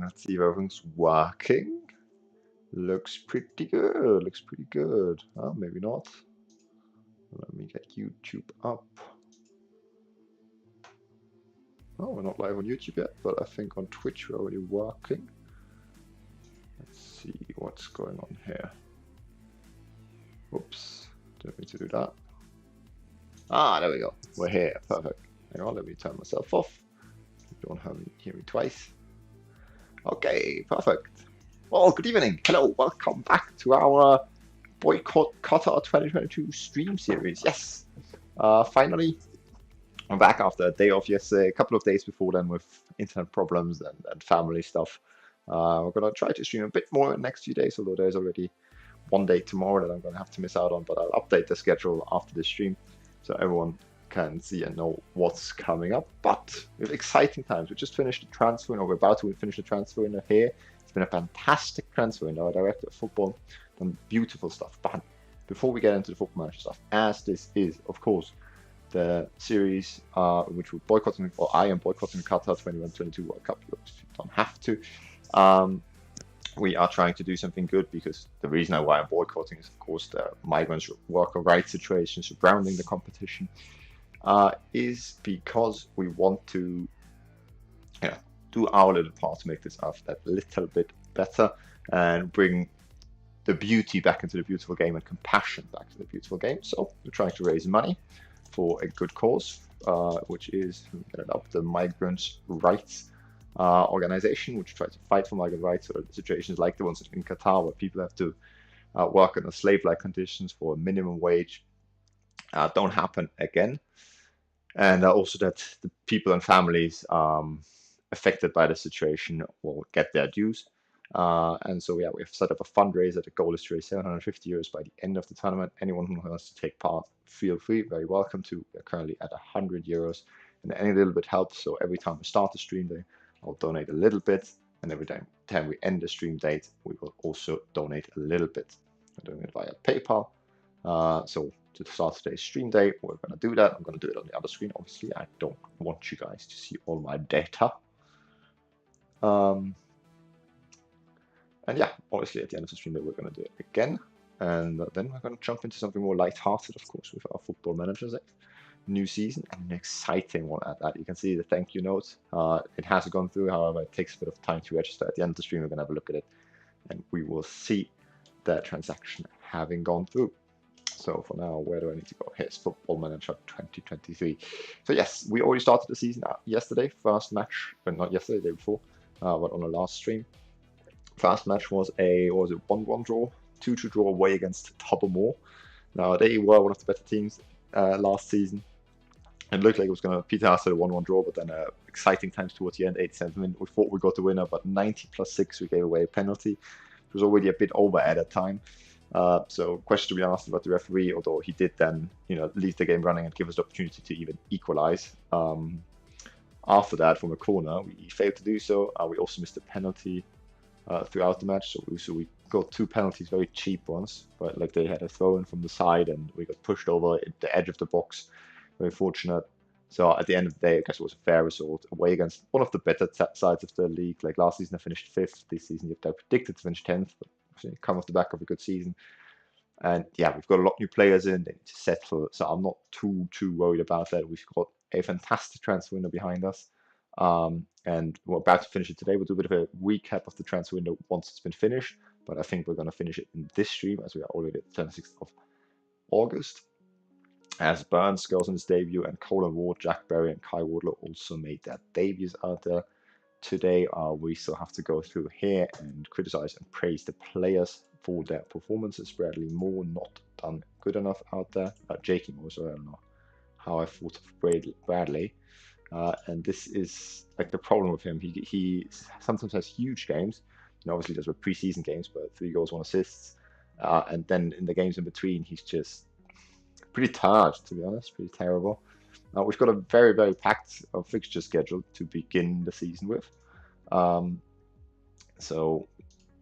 Let's see if everything's working. Looks pretty good. Looks pretty good. Oh, maybe not. Let me get YouTube up. Oh, we're not live on YouTube yet, but I think on Twitch we're already working. Let's see what's going on here. Oops, didn't mean to do that. Ah, there we go. We're here. Perfect. Hang on, let me turn myself off. You don't have hear me twice. Okay, perfect. Well, good evening. Hello, welcome back to our Boycott Qatar 2022 stream series. Yes, finally, I'm back after a day off yesterday, a couple of days before then with internet problems and family stuff. We're going to try to stream a bit more in the next few days, although there's already one day tomorrow that I'm going to have to miss out on, but I'll update the schedule after the stream so everyone can see and know what's coming up. But with exciting times, we just finished the transfer, or we're about to finish the transfer window here. It's been a fantastic transfer window. Our director of football done beautiful stuff. But before we get into the football manager stuff, as this is, of course, the series which we're boycotting, or I am boycotting Qatar 2022 World Cup. You don't have to. We are trying to do something good because the reason why I'm boycotting is, of course, the migrants' worker rights situation surrounding the competition. Is because we want to do our little part to make this that little bit better and bring the beauty back into the beautiful game and compassion back to the beautiful game. So we're trying to raise money for a good cause, which is the migrants' rights organization, which tries to fight for migrant rights, or situations like the ones in Qatar where people have to work under slave-like conditions for a minimum wage don't happen again. And also that the people and families affected by the situation will get their dues. And so, yeah, we have set up a fundraiser. The goal is to raise 750 euros by the end of the tournament. Anyone who wants to take part, feel free, very welcome to. We're currently at 100 euros, and any little bit helps. So every time we start the stream day, I'll donate a little bit, and every time we end the stream date, we will also donate a little bit. I'm doing it via PayPal. So to start today's stream day, we're going to do that. I'm going to do it on the other screen. Obviously, I don't want you guys to see all my data. And yeah, obviously at the end of the stream day, we're going to do it again. And then we're going to jump into something more lighthearted, of course, with our football managers. New season, and an exciting one at that. You can see the thank you note. It has gone through, however, it takes a bit of time to register. At the end of the stream, we're going to have a look at it, and we will see the transaction having gone through. So for now, where do I need to go? Here's Football Manager 2023. So yes, we already started the season yesterday. First match, but not yesterday, the day before, but on the last stream. First match was a 1-1 draw, 2-2 draw away against Tobermoor. Now they were one of the better teams last season. It looked like it was going to Peter Haas had a 1-1 draw, but then exciting times towards the end, 87th minute, we thought we got the winner, but 90+6 we gave away a penalty. It was already a bit over at that time. So question to be asked about the referee, although he did then leave the game running and give us the opportunity to even equalize. After that, from a corner, we failed to do so. We also missed a penalty throughout the match, so we got 2 penalties, very cheap ones, but like they had a throw in from the side and we got pushed over at the edge of the box. Very fortunate. So at the end of the day, I guess it was a fair result away against one of the better sides of the league. Like last season, I finished 5th. This season, I predicted to finish 10th, but come off the back of a good season. And yeah, we've got a lot of new players in. They need to settle. So I'm not too worried about that. We've got a fantastic transfer window behind us. And we're about to finish it today. We'll do a bit of a recap of the transfer window once it's been finished. But I think we're going to finish it in this stream as we are already at the 26th of August. As Burns goes on his debut, and Colin Ward, Jack Berry, and Kai Wardlow also made their debuts out there today. We still have to go through here and criticize and praise the players for their performances. Bradley Moore not done good enough out there. Jakey Moore, sorry, I don't know how I thought of Bradley. And this is like the problem with him. He sometimes has huge games. Obviously those were preseason games, but 3 goals, 1 assist. And then in the games in between, he's just pretty tired, to be honest, pretty terrible. We've got a very packed fixture schedule to begin the season with. So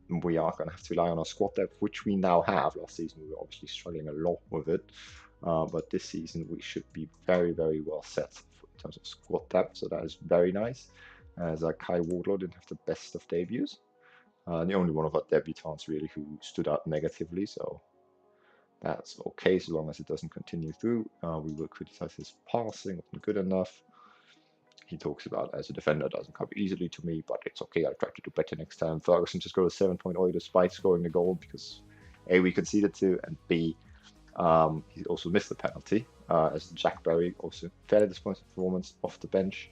we are going to have to rely on our squad depth, which we now have. Last season, we were obviously struggling a lot with it. But this season, we should be very well set in terms of squad depth. So that is very nice. as Kai Wardlaw didn't have the best of debuts. The only one of our debutants really who stood out negatively, so that's okay so long as it doesn't continue through. We will criticize his passing, wasn't good enough. He talks about as a defender doesn't come easily to me, but it's okay. I'll try to do better next time. Ferguson just got a 7.0 despite scoring the goal because A, we conceded to, and B, he also missed the penalty. As Jack Berry also fairly disappointing performance off the bench.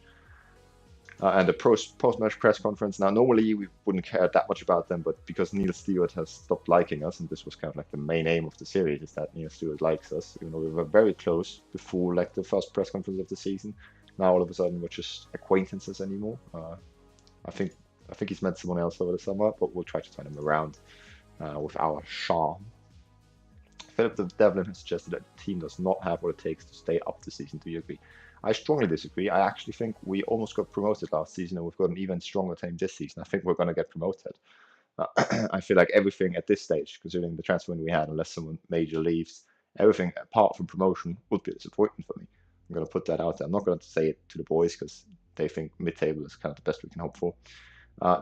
And the post-match press conference. Now, normally we wouldn't care that much about them, but because Neil Stewart has stopped liking us, and this was kind of like the main aim of the series, is that Neil Stewart likes us, even though we were very close before like the first press conference of the season. Now all of a sudden we're just acquaintances anymore. I think he's met someone else over the summer, but we'll try to turn him around with our charm. Philip the Devlin has suggested that the team does not have what it takes to stay up this season. Do you agree? I strongly disagree. I actually think we almost got promoted last season, and we've got an even stronger team this season. I think we're going to get promoted. I feel like everything at this stage, considering the transfer window we had, unless someone major leaves, everything apart from promotion would be a disappointment for me. I'm going to put that out there. I'm not going to say it to the boys because they think mid-table is kind of the best we can hope for.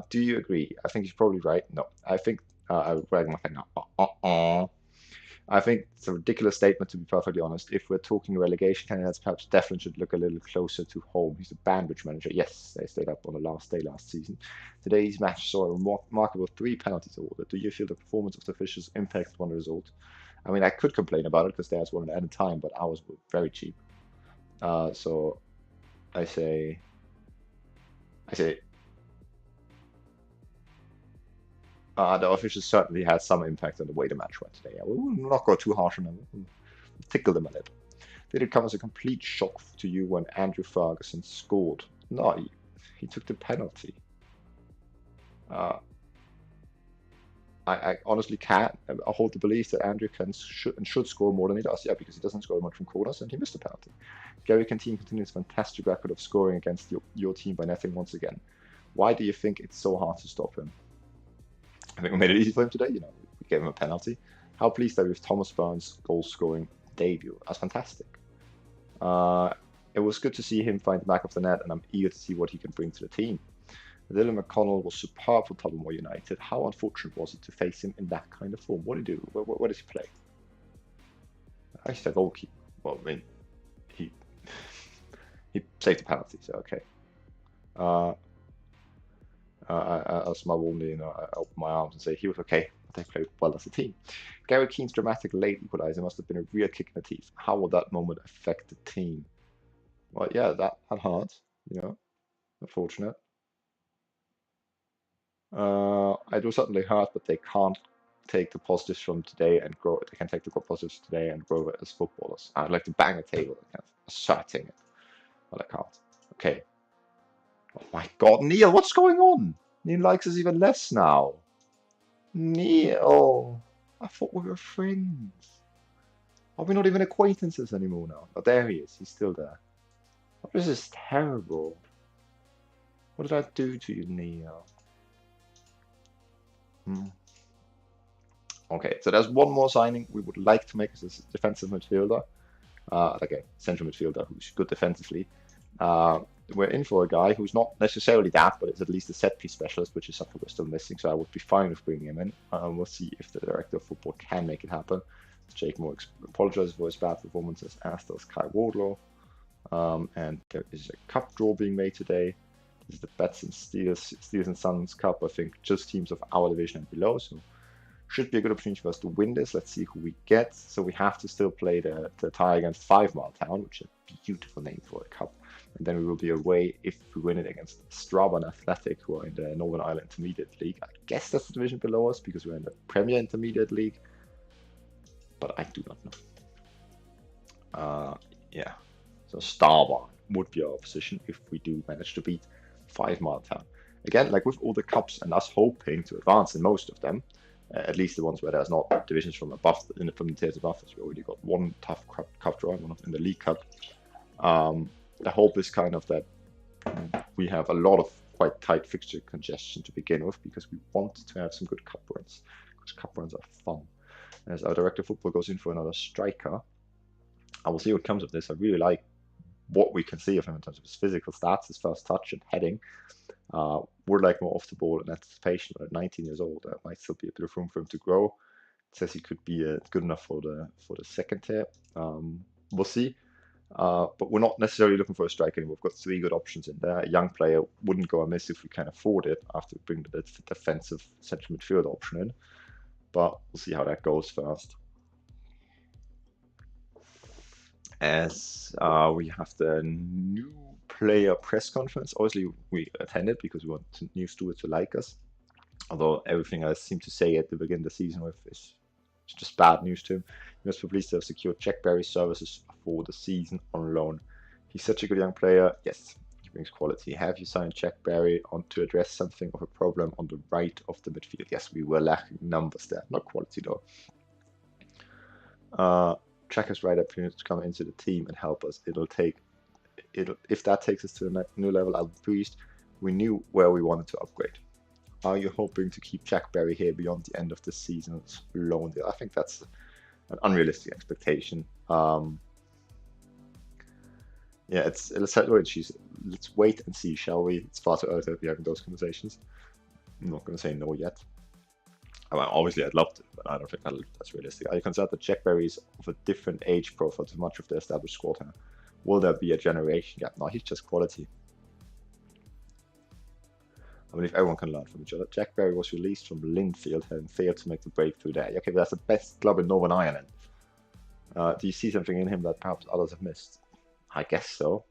Do you agree? I think he's probably right. No, I think I would wag my finger. I think it's a ridiculous statement, to be perfectly honest. If we're talking relegation candidates, perhaps Devlin should look a little closer to home. He's a Banbridge manager. Yes, they stayed up on the last day last season. Today's match saw a remarkable 3 penalties awarded. Do you feel the performance of the officials impacted on the result? I mean, I could complain about it because theirs one at a time, but ours were very cheap. So I say the officials certainly had some impact on the way the match went today. We will not go too harsh on them. We'll tickle them a little. Did it come as a complete shock to you when Andrew Ferguson scored? No, he took the penalty. I honestly can't hold the belief that Andrew should score more than he does. Yeah, because he doesn't score much from corners and he missed a penalty. Gary Cantine continues fantastic record of scoring against your team by netting once again. Why do you think it's so hard to stop him? I think we made it easy for him today. We gave him a penalty. How pleased are you with Thomas Burns' goal-scoring debut? That's fantastic. It was good to see him find the back of the net, and I'm eager to see what he can bring to the team. Dylan McConnell was superb for Tullamore United. How unfortunate was it to face him in that kind of form? What did he do? Where does he play? He's a goalkeeper. Well, I mean, he saved the penalty, so okay. As my wounded, I open my arms and say he was okay. They played well as a team. Gary Keane's dramatic late equaliser must have been a real kick in the teeth. How will that moment affect the team? Well, yeah, that hurt. Unfortunate. I do certainly hurt, but they can't take the positives from today and grow. They can take the positives today and grow it as footballers. I'd like to bang a table, kind of asserting it, but I can't. Okay. Oh my God, Neil, what's going on? Neil likes us even less now. Neil, I thought we were friends. Are we not even acquaintances anymore now? Oh, there he is. He's still there. Oh, this is terrible. What did I do to you, Neil? Okay, so there's one more signing we would like to make as a defensive midfielder. Like a central midfielder who's good defensively. We're in for a guy who's not necessarily that, but is at least a set-piece specialist, which is something we're still missing, so I would be fine with bringing him in. We'll see if the director of football can make it happen. Jake Moore apologizes for his bad performances, as does Kai Wardlaw. And there is a cup draw being made today. This is the Bets and Steers and Sons Cup. I think just teams of our division and below, so should be a good opportunity for us to win this. Let's see who we get. So we have to still play the tie against 5 Mile Town, which is a beautiful name for a cup. And then we will be away if we win it against Strabon Athletic, who are in the Northern Ireland Intermediate League. I guess that's the division below us because we're in the Premier Intermediate League, but I do not know. Yeah, so Strabon would be our opposition if we do manage to beat 5 Mile Town. Again, like with all the cups and us hoping to advance in most of them, at least the ones where there's not divisions from above, from the tiers above us. We already got one tough cup draw, one in the League Cup. The hope is kind of that we have a lot of quite tight fixture congestion to begin with, because we want to have some good cup runs, because cup runs are fun. As our director of football goes in for another striker, I will see what comes of this. I really like what we can see of him in terms of his physical stats, his first touch and heading. Would like more off the ball and anticipation, but at 19 years old, there might still be a bit of room for him to grow. It says he could be good enough for the second tier. We'll see. But we're not necessarily looking for a striker anymore. We've got 3 good options in there. A young player wouldn't go amiss if we can afford it after we bring the defensive central midfield option in. But we'll see how that goes first. As we have the new player press conference. Obviously, we attended because we want new stewards to like us. Although everything I seem to say at the beginning of the season with is just bad news to him. He must be pleased to have secured Jack Barry's services for the season on loan. He's such a good young player. Yes, he brings quality. Have you signed Jack Barry on to address something of a problem on the right of the midfield? Yes, we were lacking numbers there, not quality though. Jack has right opportunity to come into the team and help us. If that takes us to a new level, I'll be pleased. We knew where we wanted to upgrade. Are you hoping to keep Jack Barry here beyond the end of the season's loan deal? I think that's an unrealistic expectation. Yeah, let's wait and see, shall we? It's far too early to be having those conversations. I'm not going to say no yet. Well, obviously, I'd love to, but I don't think that's realistic. Are you concerned that Jack Barry is of a different age profile to much of the established squad? Will there be a generation gap? No, he's just quality. I believe everyone can learn from each other. Jack Barry was released from Linfield, having failed to make the breakthrough there. Okay, but that's the best club in Northern Ireland. Do you see something in him that perhaps others have missed? I guess so.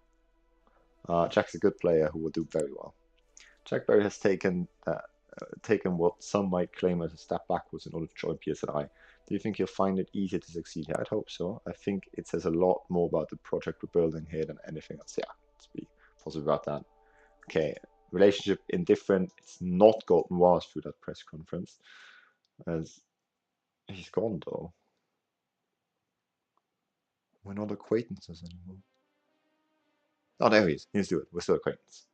Jack's a good player who will do very well. Jack Barry has taken what some might claim as a step backwards in order to join P.S.N.I. Do you think you'll find it easier to succeed here? I'd hope so. I think it says a lot more about the project we're building here than anything else. Yeah, let's be positive about that. Okay, relationship indifferent. It's not gotten worse through that press conference. As he's gone though. We're not acquaintances anymore. Oh, there he is. He's doing it. We're still acquaintances.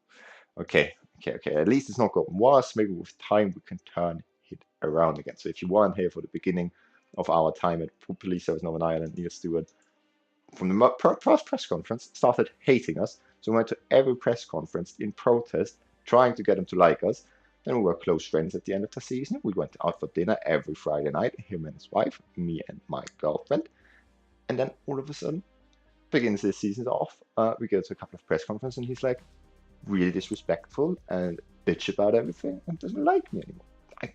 Okay. At least it's not gotten worse. Maybe with time we can turn it around again. So if you weren't here for the beginning of our time at Police Service Northern Ireland, Neil Stewart, from the first press conference, started hating us. So we went to every press conference in protest, trying to get him to like us. Then we were close friends at the end of the season. We went out for dinner every Friday night, him and his wife, me and my girlfriend. And then all of a sudden, begins this season off, we go to a couple of press conferences and he's like really disrespectful and bitch about everything and doesn't like me anymore. I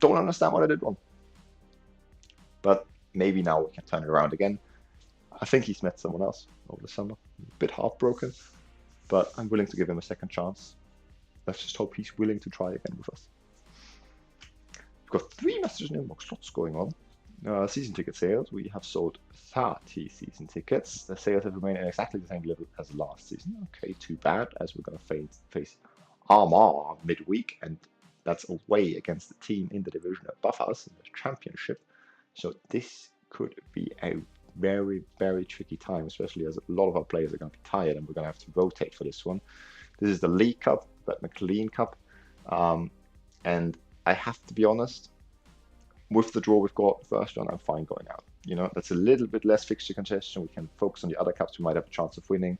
don't understand what I did wrong. But maybe now we can turn it around again. I think he's met someone else over the summer. A bit heartbroken, but I'm willing to give him a second chance. Let's just hope he's willing to try again with us. We've got 3 messages in inbox, lots going on. Season ticket sales, we have sold 30 season tickets. The sales have remained at exactly the same level as last season. Okay, too bad, as we're going to face Armagh midweek, and that's away against the team in the division above us in the championship. So this could be a very, very tricky time, especially as a lot of our players are going to be tired and we're going to have to rotate for this one. This is the League Cup, but McLean Cup. And I have to be honest, with the draw we've got first round, I'm fine going out. You know, that's a little bit less fixture congestion. We can focus on the other cups we might have a chance of winning.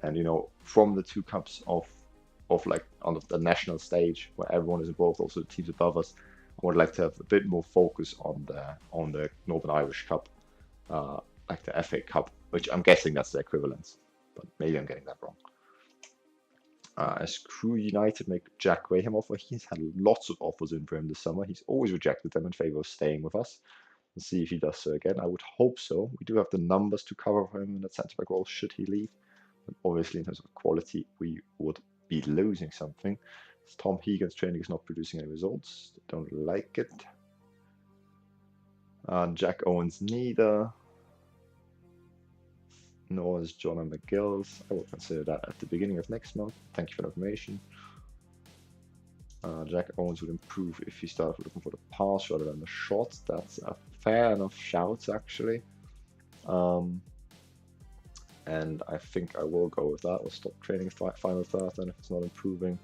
And, you know, from the 2 cups of like on the national stage where everyone is involved, also the teams above us, I would like to have a bit more focus on the Northern Irish Cup, like the FA Cup, which I'm guessing that's the equivalence, but maybe I'm getting that wrong. As Crew United make Jack Graham offer, he's had lots of offers in for him this summer. He's always rejected them in favour of staying with us. We'll see if he does so again. I would hope so. We do have the numbers to cover for him in that centre back role should he leave. But obviously, in terms of quality, we would be losing something. Tom Hegan's training is not producing any results. Don't like it. Jack Owens neither. Nor is John and McGill's. I will consider that at the beginning of next month. Thank you for the information. Jack Owens would improve if he started looking for the pass rather than the shot. That's a fair enough shout, actually. And I think I will go with that. We'll stop training final third then if it's not improving.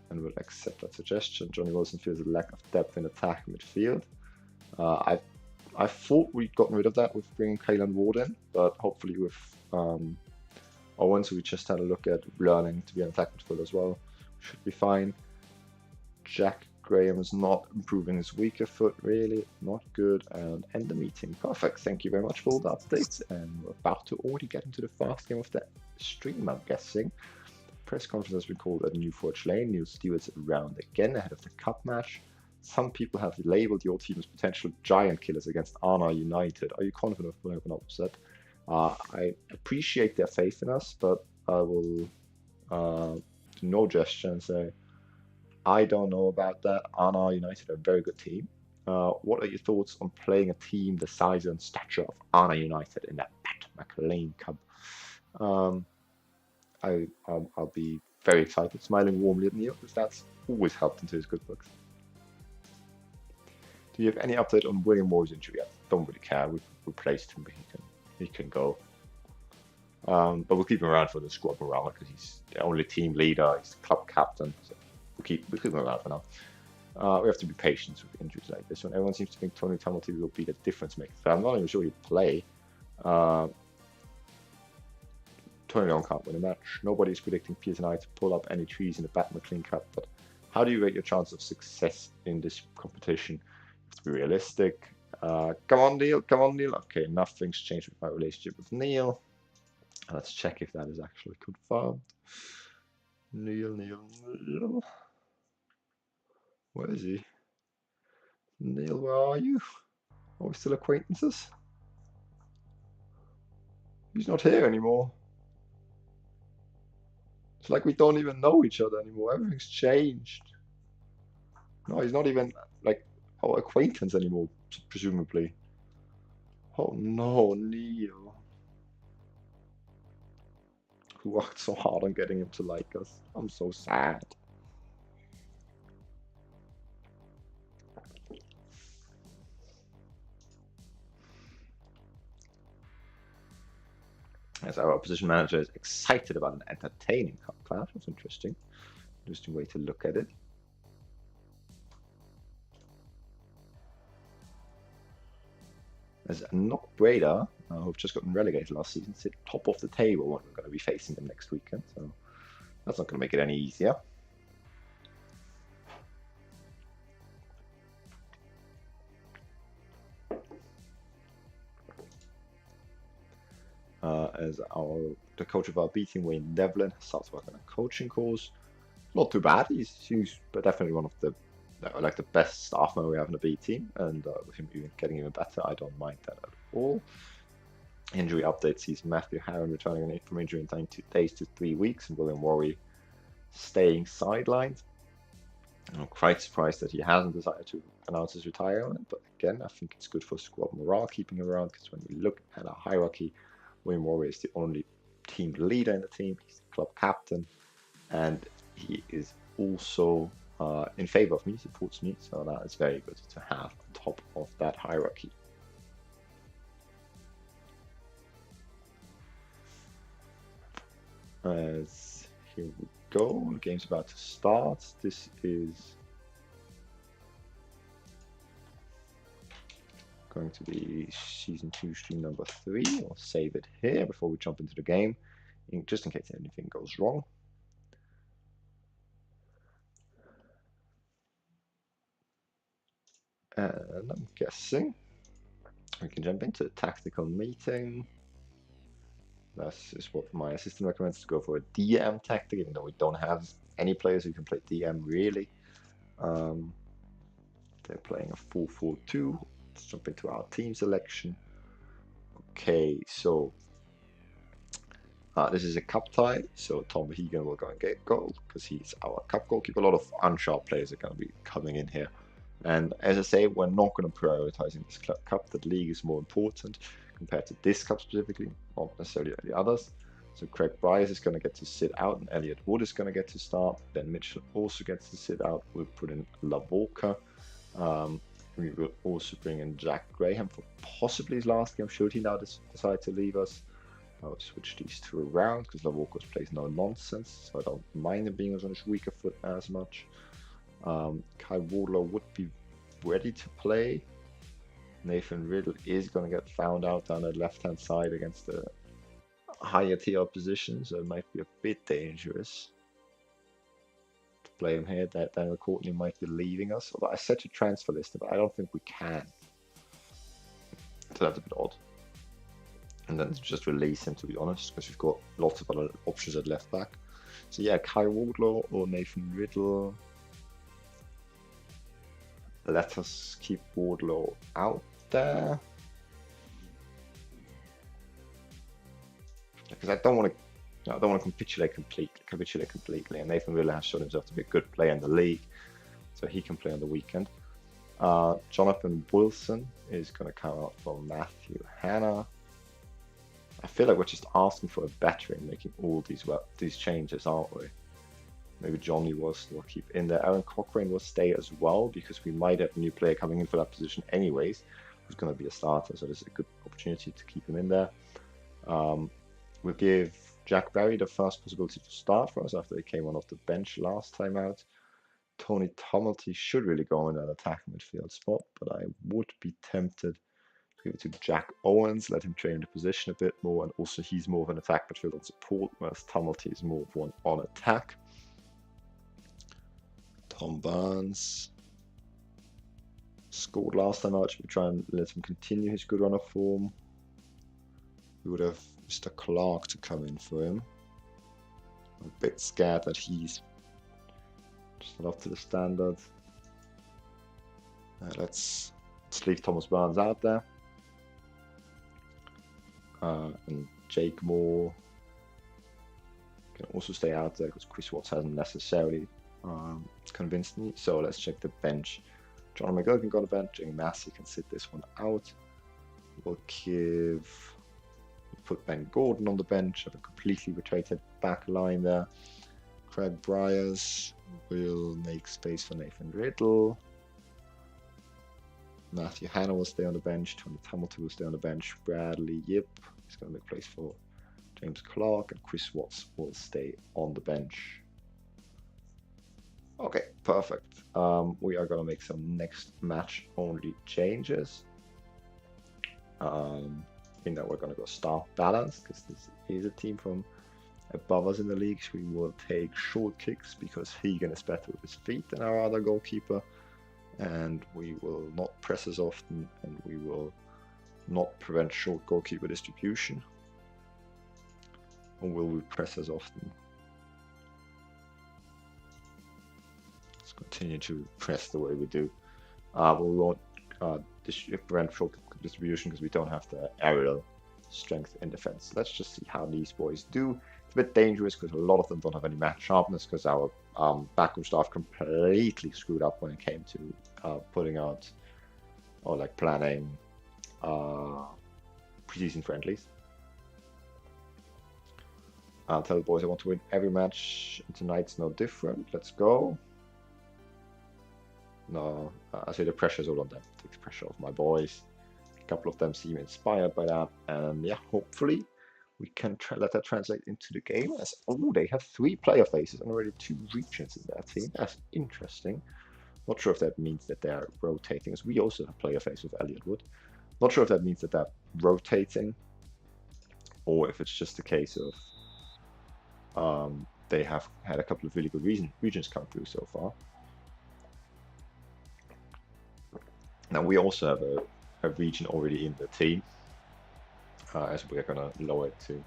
And we'll accept that suggestion. Johnny Wilson feels a lack of depth in attack midfield. I thought we'd gotten rid of that with bringing Kaylan Ward in, but hopefully with Owen, so we just had a look at learning to be an attack midfielder as well. Should be fine. Jack Graham is not improving his weaker foot, really. Not good. And end the meeting. Perfect. Thank you very much for all the updates. And we're about to already get into the fast game of the stream, I'm guessing. Press conference has been called at New Forge Lane. Neil Stewart's around again ahead of the cup match. Some people have labeled your team as potential giant killers against Arna United. Are you confident of pulling an upset? I appreciate their faith in us, but I will do no gesture and say, I don't know about that. Arna United are a very good team. What are your thoughts on playing a team the size and stature of Arna United in that Pat McLean Cup? I'll be very excited, smiling warmly at Neil, because that's always helped into his good books. Do you have any update on William Moore's injury? I don't really care. We've replaced him, but he can go. But we'll keep him around for the squad morale because he's the only team leader. He's the club captain. So we'll keep him around for now. We have to be patient with injuries like this one. Everyone seems to think Tony Tamilty will be the difference maker. But I'm not even sure he'll play. Tony Leon can't win a match. Nobody's predicting P.S.N.I to pull up any trees in the Pat McLean Cup. But how do you rate your chance of success in this competition? You have to be realistic. Come on, Neil. Come on, Neil. Okay, nothing's changed with my relationship with Neil. Let's check if that is actually confirmed. Neil. Where is he? Neil, where are you? Are we still acquaintances? He's not here anymore. It's like we don't even know each other anymore. Everything's changed. No, he's not even like our acquaintance anymore, presumably. Oh no, Neil. Who worked so hard on getting him to like us. I'm so sad. As our opposition manager is excited about an entertaining cup clash. That's interesting. Interesting way to look at it. As Knock Breda, who've just gotten relegated last season, sit top of the table when we're going to be facing them next weekend. So that's not going to make it any easier. As the coach of our B team, Wayne Devlin, starts working on a coaching course. Not too bad. He's definitely one of the the best staff member we have in the B team, and with him getting even better, I don't mind that at all. Injury update sees Matthew Harron returning from injury in 2 days to 3 weeks, and William Worry staying sidelined. I'm quite surprised that he hasn't decided to announce his retirement, but again, I think it's good for squad morale keeping him around, because when we look at our hierarchy, William Worry is the only team leader in the team. He's the club captain, and he is also in favor of me, supports me, so that is very good to have on top of that hierarchy. As here we go, the game's about to start. This is going to be season 2 stream number 3. I'll save it here before we jump into the game, just in case anything goes wrong. And I'm guessing we can jump into the tactical meeting. This is what my assistant recommends, to go for a DM tactic, even though we don't have any players who can play DM really. They're playing a 4-4-2. Let's jump into our team selection. Okay, so this is a cup tie, so Tom Hegan will go and get goal because he's our cup goalkeeper. A lot of unsharp players are going to be coming in here. And as I say, we're not going to prioritize in this cup. The league is more important compared to this cup specifically, not necessarily the others. So Craig Bryce is going to get to sit out, and Elliot Wood is going to get to start. Ben Mitchell also gets to sit out. We'll put in Lavolka. We will also bring in Jack Graham for possibly his last game, should he now decide to leave us. I'll switch these two around because Lavolka's plays no nonsense, so I don't mind him being on his weaker foot as much. Kai Wardlow would be ready to play. Nathan Riddle is going to get found out down the left-hand side against the higher tier position, so it might be a bit dangerous to play him here. That Daniel Courtney might be leaving us. Although I set a transfer list, but I don't think we can. So that's a bit odd. And then just release him, to be honest, because we've got lots of other options at left back. So yeah, Kai Wardlaw or Nathan Riddle. Let us keep Wardlaw out there. Because I don't want to capitulate completely. And Nathan Riddle has shown himself to be a good player in the league, so he can play on the weekend. Jonathan Wilson is going to come out for Matthew Hanna. I feel like we're just asking for a veteran making all these changes, aren't we? Maybe Johnny will keep in there. Aaron Cochrane will stay as well, because we might have a new player coming in for that position anyways, who's going to be a starter, so this is a good opportunity to keep him in there. We'll give Jack Barry the first possibility to start for us after he came on off the bench last time out. Tony Tumulty should really go in an attack midfield spot, but I would be tempted to give it to Jack Owens, let him train the position a bit more, and also he's more of an attack midfield on support, whereas Tumulty is more of one on attack. Tom Barnes scored last time out. Should we try and let him continue his good run of form? We would have Mr. Clark to come in for him. I'm a bit scared that he's just not up to the standard. Let's leave Thomas Barnes out there. And Jake Moore can also stay out there because Chris Watts hasn't necessarily convinced me. So let's check the bench. John McGuigan got a bench. Jamie Massey can sit this one out. We'll put Ben Gordon on the bench. Have a completely rotated back line there. Craig Bryars will make space for Nathan Riddle. Matthew Hanna will stay on the bench. Tony Hamilton will stay on the bench. Bradley Yip is going to make place for James Clark, and Chris Watts will stay on the bench. Okay, perfect. We are going to make some next match only changes. In that we're going to go staff balance, because this is a team from above us in the league. We will take short kicks because Hegan is better with his feet than our other goalkeeper, and we will not press as often, and we will not prevent short goalkeeper distribution. Or will we press as often? Let's continue to press the way we do. But we won't prevent short distribution because we don't have the aerial strength in defense. Let's just see how these boys do. It's a bit dangerous because a lot of them don't have any match sharpness, because our backroom staff completely screwed up when it came to putting out or like planning preseason friendlies. I'll tell the boys I want to win every match. Tonight's no different. Let's go. No, I say the pressure's all on them. Take the pressure off my boys. A couple of them seem inspired by that, and yeah, hopefully we can let that translate into the game. As they have 3 player faces and already 2 regions in their team. That's interesting. Not sure if that means that they're rotating, as we also have player face with Elliot Wood. Not sure if that means that they're rotating, or if it's just a case of they have had a couple of really good regions come through so far. Now we also have a region already in the team, as we're going to lower it to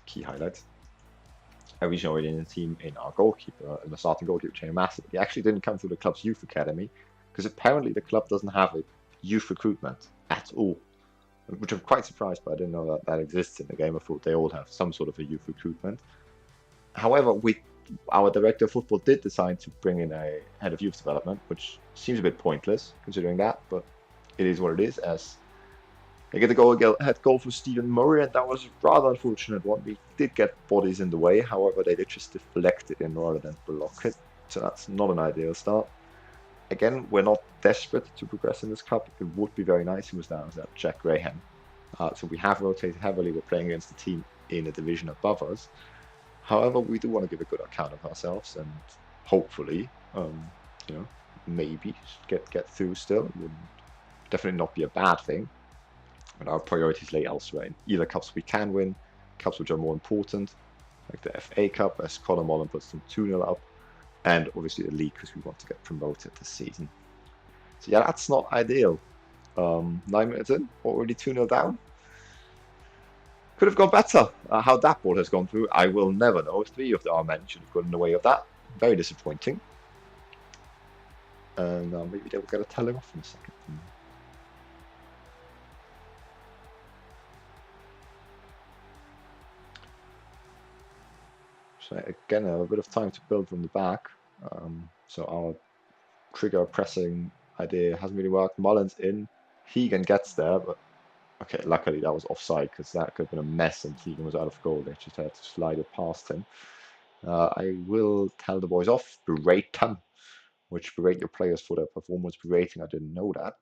key highlights. A region already in the team in our goalkeeper, in the starting goalkeeper, Jamie Massey. He actually didn't come through the club's youth academy, because apparently the club doesn't have a youth recruitment at all, which I'm quite surprised by. I didn't know that exists in the game. I thought they all have some sort of a youth recruitment. However, our director of football did decide to bring in a head of youth development, which seems a bit pointless considering that, but it is what it is, as they get the head goal for Stephen Murray, and that was a rather unfortunate one. We did get bodies in the way, however they did just deflect it in rather than block it, so that's not an ideal start. Again, we're not desperate to progress in this cup. It would be very nice if it was down to Jack Graham. So we have rotated heavily. We're playing against the team in a division above us. However, we do want to give a good account of ourselves, and hopefully, maybe get through still. It would definitely not be a bad thing. And our priorities lay elsewhere, in either cups we can win, cups which are more important, like the FA Cup, as Conor Mullen puts them 2-0 up, and obviously the league, because we want to get promoted this season. So yeah, that's not ideal. 9 minutes in, already 2-0 down. Could have gone better. How that ball has gone through, I will never know. 3 of our men should have gotten in the way of that. Very disappointing. And maybe they will get a telling off in a second. So again, a bit of time to build from the back. So our trigger pressing idea hasn't really worked. Mullen's in. Hegan gets there, but okay, luckily that was offside, because that could have been a mess and Hegan was out of goal. They just had to slide it past him. I will tell the boys off, berate them, which berate your players for their performance. Berating, I didn't know that,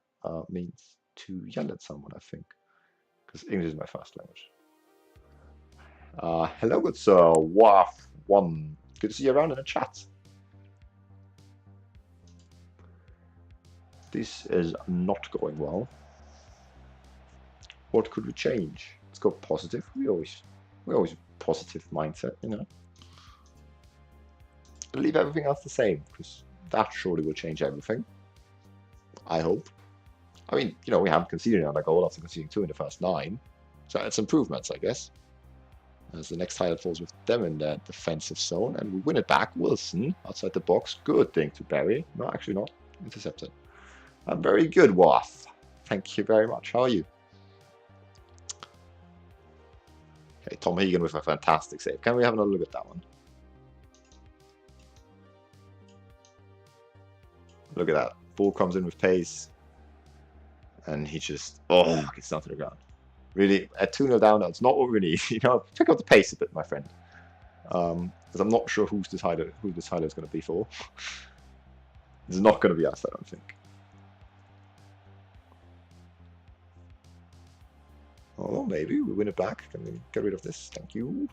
means to yell at someone, I think, because English is my first language. Hello, good sir. WAF1. Good to see you around in the chat. This is not going well. What could we change? Let's go positive. We always positive mindset, you know. Leave everything else the same, because that surely will change everything. I hope. I mean, you know, we haven't conceded another goal after conceding 2 in the first 9. So it's improvements, I guess. As the next highlight falls with them in the defensive zone, and we win it back. Wilson outside the box. Good thing to bury. No, actually not. Intercepted. Very good, WAF. Thank you very much. How are you? Okay, Tom Hegan with a fantastic save. Can we have another look at that one? Look at that. Ball comes in with pace. And he just, gets down to the ground. Really, at 2-0 down, that's not what we need. You know, check out the pace a bit, my friend. Because I'm not sure who this highlight is going to be for. It's not going to be us, I don't think. Oh, maybe we win it back. Can we get rid of this? Thank you.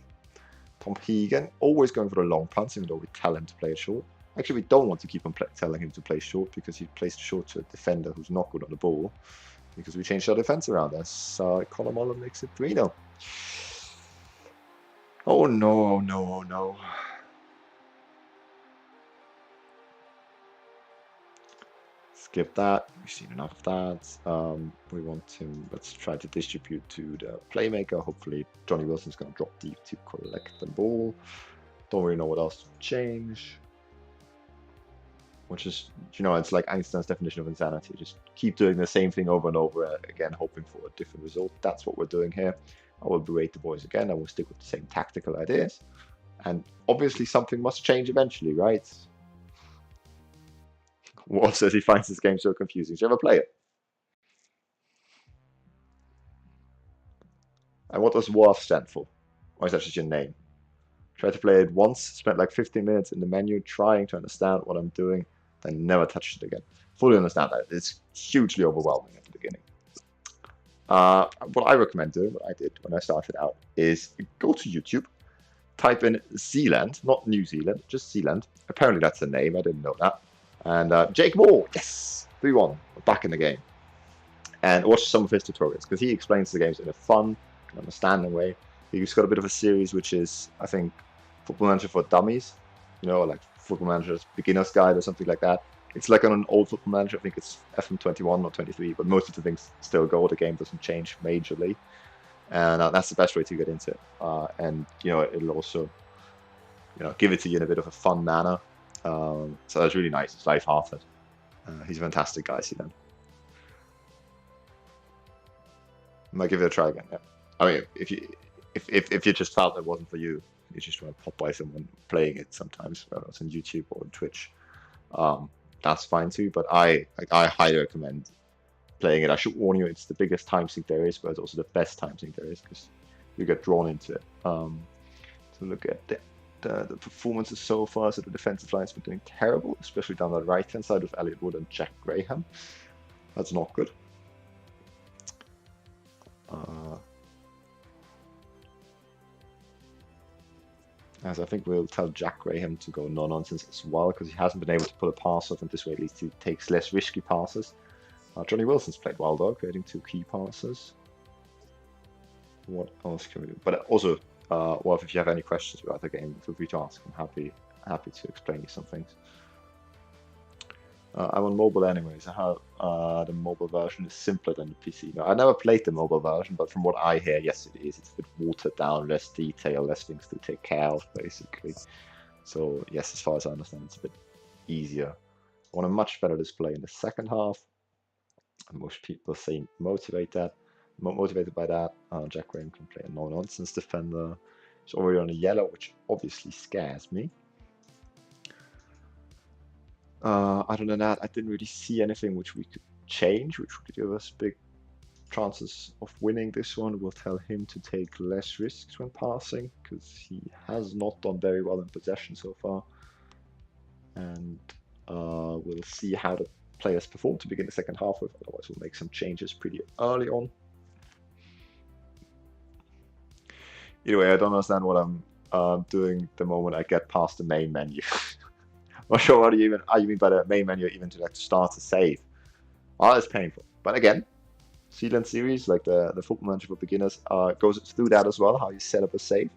Tom Hegan, always going for the long punts, even though we tell him to play it short. Actually, we don't want to keep on telling him to play short, because he plays short to a defender who's not good on the ball. Because we changed our defense around us. Conor Mullen makes it 3-0. Oh no, no, no. Skip that. We've seen enough of that. We want to, let's try to distribute to the playmaker. Hopefully Johnny Wilson's going to drop deep to collect the ball. Don't really know what else to change. Which is, you know, it's like Einstein's definition of insanity. Just keep doing the same thing over and over again, hoping for a different result. That's what we're doing here. I will berate the boys again. I will stick with the same tactical ideas. And obviously something must change eventually, right? Walt says he finds this game so confusing. Should you ever play it? And what does WAF stand for? Or is that just your name? Tried to play it once, spent like 15 minutes in the menu trying to understand what I'm doing, then never touched it again. Fully understand that. It's hugely overwhelming at the beginning. What I recommend doing, what I did when I started out, is go to YouTube, type in Zealand, not New Zealand, just Zealand. Apparently that's the name, I didn't know that. And Jake Moore, yes, 3-1, back in the game. And watch some of his tutorials, because he explains the games in a fun, understanding way. He's got a bit of a series which is, I think, Football Manager for Dummies, you know, like Football Manager's Beginner's Guide or something like that. It's like on an old Football Manager, I think it's FM21 or 23, but most of the things still go. The game doesn't change majorly, and that's the best way to get into it. And you know, it'll also, you know, give it to you in a bit of a fun manner. So that's really nice. It's light-hearted. He's a fantastic guy. See then. I might give it a try again. Yeah. I mean, if you just felt it wasn't for you, you just want to pop by someone playing it sometimes, whether it's on YouTube or on Twitch, that's fine too. But I highly recommend playing it. I should warn you, it's the biggest time sink there is, but it's also the best time sink there is, because you get drawn into it. So look at the performances so far. So the defensive line's been doing terrible, especially down the right hand side with Elliot Wood and Jack Graham. That's not good. As I think we'll tell Jack Graham to go no-nonsense as well, because he hasn't been able to pull a pass off, and this way at least he takes less risky passes. Johnny Wilson's played well though, creating 2 key passes. what else can we do? But also, well, if you have any questions about the game, feel free to ask. I'm happy to explain you some things. I'm on mobile anyways. I heard the mobile version is simpler than the PC. Now, I never played the mobile version, but from what I hear, yes, it is. It's a bit watered down, less detail, less things to take care of, basically. So, yes, as far as I understand, it's a bit easier. I want a much better display in the second half. And most people seem motivated by that. Jack Graham can play a no-nonsense defender. He's already on a yellow, which obviously scares me. Other than that, I didn't really see anything which we could change, which would give us big chances of winning this one. We'll tell him to take less risks when passing, because he has not done very well in possession so far. And we'll see how the players perform to begin the second half with. Otherwise, we'll make some changes pretty early on. Either way, I don't understand what I'm doing the moment I get past the main menu. Not sure what you mean by the main menu, even to like start a save. Oh, it's painful. But again, Zealand series, like the Football Manager for beginners, goes through that as well, how you set up a save.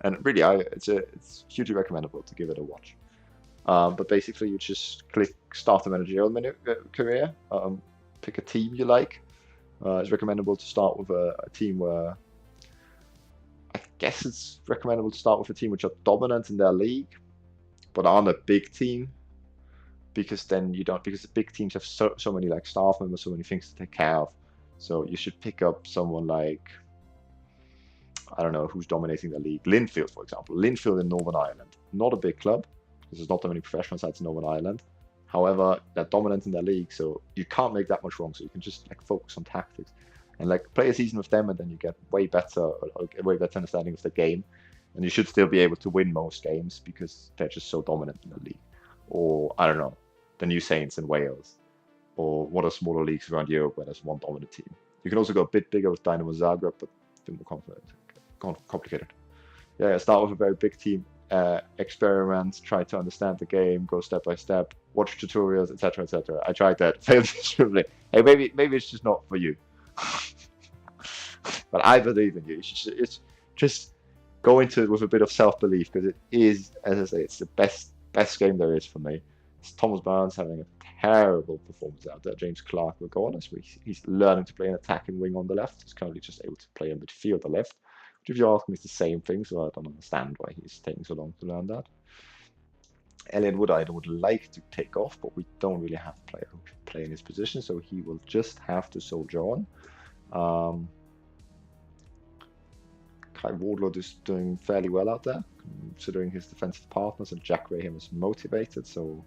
And really, it's hugely recommendable to give it a watch. But basically, you just click Start the Managerial career, pick a team you like. It's recommendable to start with a team where, I guess it's recommendable to start with a team which are dominant in their league, but aren't a big team, because then you don't, because the big teams have so many like staff members, so many things to take care of. So you should pick up someone like, I don't know, who's dominating the league. Linfield, for example. Linfield in Northern Ireland. Not a big club, because there's not that many professional sides in Northern Ireland. However, they're dominant in their league, so you can't make that much wrong. So you can just like focus on tactics and like play a season with them, and then you get way better understanding of the game. And you should still be able to win most games because they're just so dominant in the league. Or, I don't know, the New Saints in Wales. Or what are smaller leagues around Europe where there's one dominant team. You can also go a bit bigger with Dynamo Zagreb, but a bit more complicated. Yeah, start with a very big team, experiment, try to understand the game, go step by step, watch tutorials, etc., etc. I tried that, failed miserably. Hey, maybe it's just not for you. But I believe in you. It's just go into it with a bit of self-belief, because it is, as I say, it's the best game there is for me. It's Thomas Barnes having a terrible performance out there. James Clark will go on as he's learning to play an attacking wing on the left. He's currently just able to play in midfield on the left, which, if you ask me, is the same thing, so I don't understand why he's taking so long to learn that. Elliot Wood I would like to take off, but we don't really have a player who can play in his position, so he will just have to soldier on. Kai Wardlord is doing fairly well out there, considering his defensive partners, and Jack Graham is motivated, so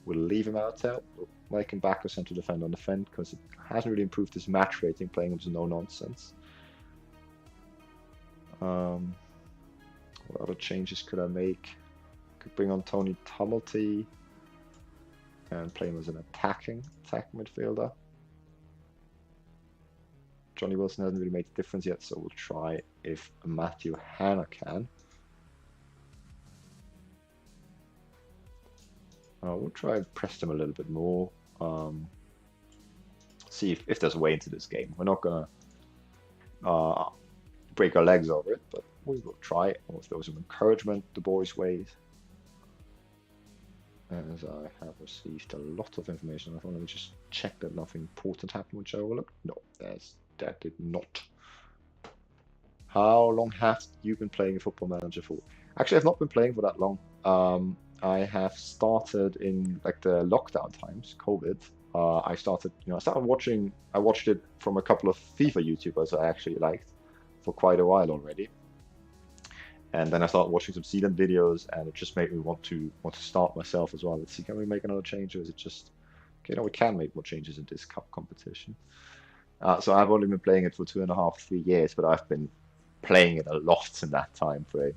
we'll leave him out there. We'll make him back or central defender on defend, because it hasn't really improved his match rating playing him to no nonsense. What other changes could I make? Could bring on Tony Tumulty and play him as an attacking midfielder. Johnny Wilson hasn't really made a difference yet, so we'll try if Matthew Hanna can. We'll try and press them a little bit more. See if there's a way into this game. We're not going to break our legs over it, but we will try it. Or if there was some encouragement the boys' ways. As I have received a lot of information, I thought let me just check that nothing important happened which I overlooked. No, that did not. How long have you been playing a Football Manager for? Actually, I've not been playing for that long. I have started in like the lockdown times, COVID. I started watching. I watched it from a couple of FIFA YouTubers I actually liked for quite a while already. And then I started watching some Zealand videos, and it just made me want to start myself as well. Let's see, can we make another change, or is it just okay? No, we can make more changes in this cup competition. So I've only been playing it for 2.5, 3 years, but I've been playing it a lot in that time frame.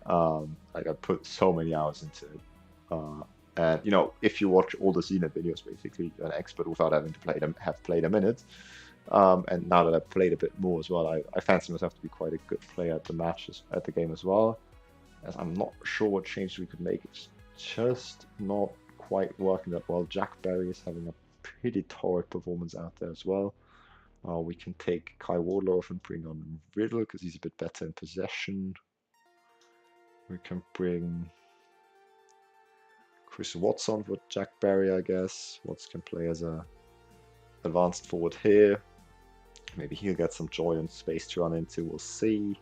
Like I put so many hours into it. And you know, if you watch all the Zealand videos, basically you're an expert without having to have played a minute. And now that I've played a bit more as well, I fancy myself to be quite a good player at the matches, at the game as well. As I'm not sure what change we could make. It's just not quite working that well. Jack Berry is having a pretty torrid performance out there as well. We can take Kai Wardlaw and bring on Riddle because he's a bit better in possession. We can bring Chris Watson for Jack Barry, I guess. Watts can play as a advanced forward here. Maybe he'll get some joy and space to run into. We'll see.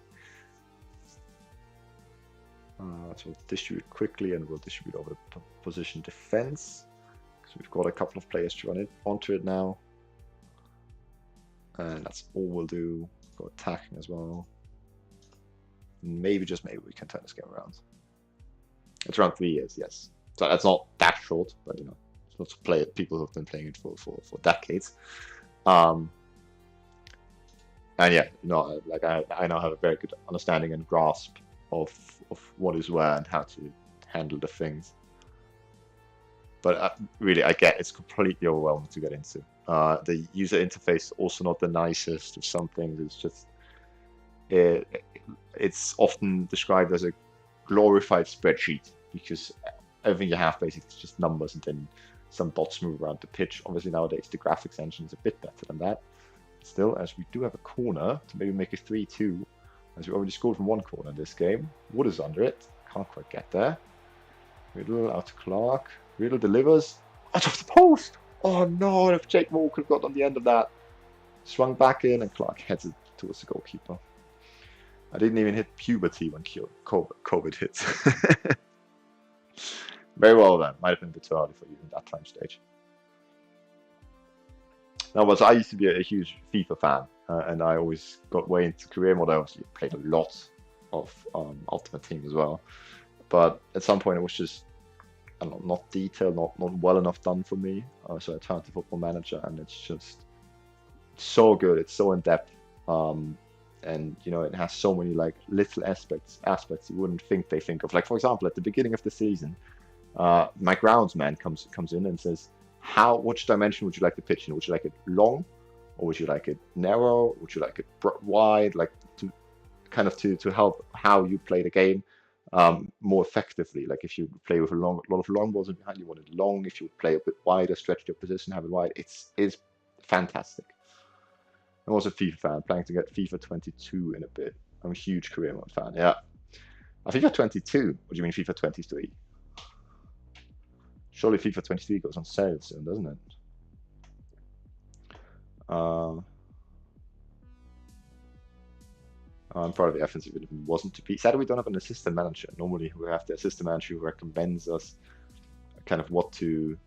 So we'll distribute quickly and we'll distribute over the position defense. So we've got a couple of players to run onto it now. And that's all we'll do. Go attacking as well. Maybe, just maybe, we can turn this game around. It's around 3 years, yes. So that's not that short, but you know, it's lots of people who've been playing it for decades. And yeah, no, like I now have a very good understanding and grasp of what is where and how to handle the things. But really, I get it's completely overwhelming to get into. The user interface also not the nicest of some things. It's just it's often described as a glorified spreadsheet because everything you have basically is just numbers and then some dots move around the pitch. Obviously nowadays the graphics engine is a bit better than that. Still, as we do have a corner to maybe make it 3-2, as we already scored from one corner in this game. Wood is under it. Can't quite get there. Riddle out to Clark. Riddle delivers. Out of the post! Oh no, if Jake Moore could have got on the end of that. Swung back in and Clark heads it towards the goalkeeper. I didn't even hit puberty when COVID hit. Very well then. Might have been a bit too early for you in that time stage. Now, I used to be a huge FIFA fan, and I always got way into career mode. I obviously played a lot of Ultimate Team as well. But at some point it was just, I don't know, not detailed, not well enough done for me. So I turned to Football Manager, and it's just so good. It's so in depth, and you know, it has so many like little aspects you wouldn't think they think of. Like for example, at the beginning of the season, my groundsman comes in and says, which dimension would you like the pitch in? Would you like it long, or would you like it narrow? Would you like it wide? Like to help how you play the game more effectively. Like if you play with a lot of long balls behind, you want it long. If you play a bit wider, stretch your position, have it wide. It's fantastic. I'm also a FIFA fan, planning to get FIFA 22 in a bit. I'm a huge career mode fan. Yeah, FIFA 22. What do you mean FIFA 23? Surely FIFA 23 goes on sale soon, doesn't it? I'm proud of the efforts if it wasn't to be. Sadly, we don't have an assistant manager. Normally, we have the assistant manager who recommends us kind of what to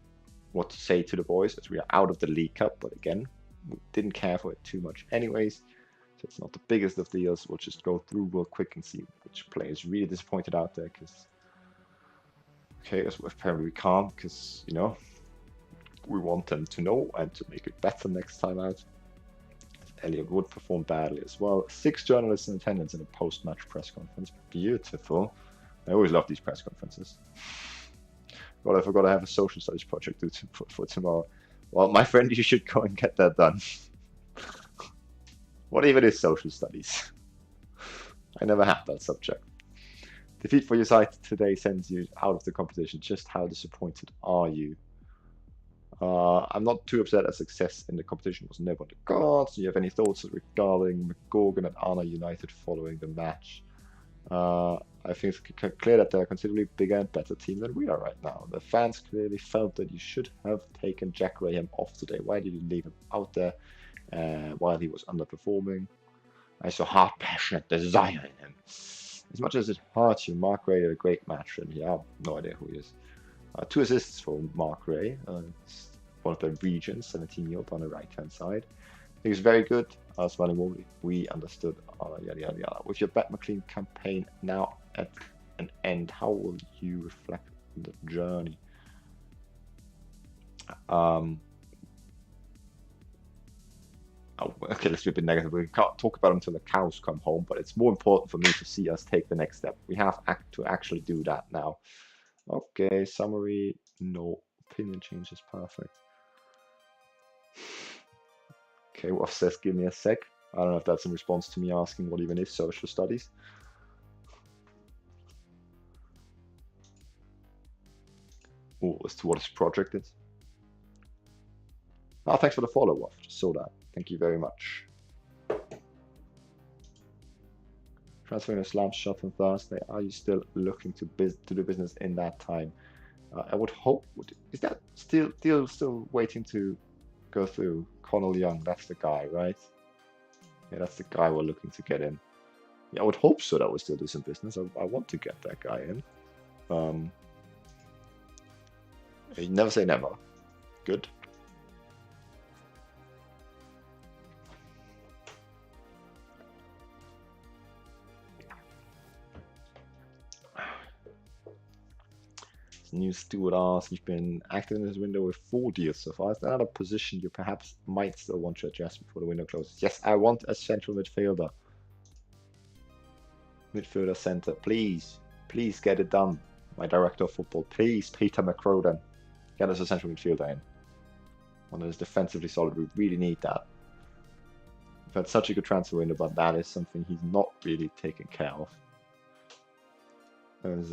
say to the boys, as we are out of the League Cup. But again, we didn't care for it too much anyways. So it's not the biggest of deals. We'll just go through real quick and see which players really disappointed out there. Because apparently we can't, because, you know, we want them to know and to make it better next time out. Elliot Wood performed badly as well. 6 journalists in attendance in a post-match press conference. Beautiful. I always love these press conferences. God, I forgot to have a social studies project for tomorrow. Well, my friend, you should go and get that done. What even is social studies? I never had that subject. Defeat for your side today sends you out of the competition. Just how disappointed are you? I'm not too upset as success in the competition was never on the cards. Do you have any thoughts regarding McGorgan and Arna United following the match? I think it's clear that they're a considerably bigger and better team than we are right now. The fans clearly felt that you should have taken Jack Graham off today. Why did you leave him out there while he was underperforming? I saw heart, passion, and desire in him. As much as it hurts you, Mark Ray had a great match, and yeah, I have no idea who he is. 2 assists for Mark Ray. One of the regions, 17-year-old on the right-hand side. He was very good. Smiling warmly, we understood. Yada yada yada. With your Bet McLean campaign now at an end, how will you reflect on the journey? Okay, let's be a bit negative. We can't talk about them until the cows come home, but it's more important for me to see us take the next step. We have to actually do that now. Okay, summary, no opinion changes, perfect. Okay, Wolf says, give me a sec. I don't know if that's in response to me asking what even is social studies. Oh, as to what his project is. Oh, thanks for the follow, Wolf. Just saw that. Thank you very much. Transferring a slam shot on Thursday. Are you still looking to do business in that time? I would hope. Is that still waiting to go through? Connell Young, that's the guy, right? Yeah, that's the guy we're looking to get in. Yeah, I would hope so that we still do some business. I want to get that guy in. You never say never. Good. New Steward asks, you've been active in this window with 4 deals so far. Is there another position you perhaps might still want to adjust before the window closes? Yes, I want a central midfielder. Midfielder center, please. Please get it done. My director of football, please, Peter McCroden. Get us a central midfielder in. One that is defensively solid. We really need that. We've had such a good transfer window, but that is something he's not really taken care of. There's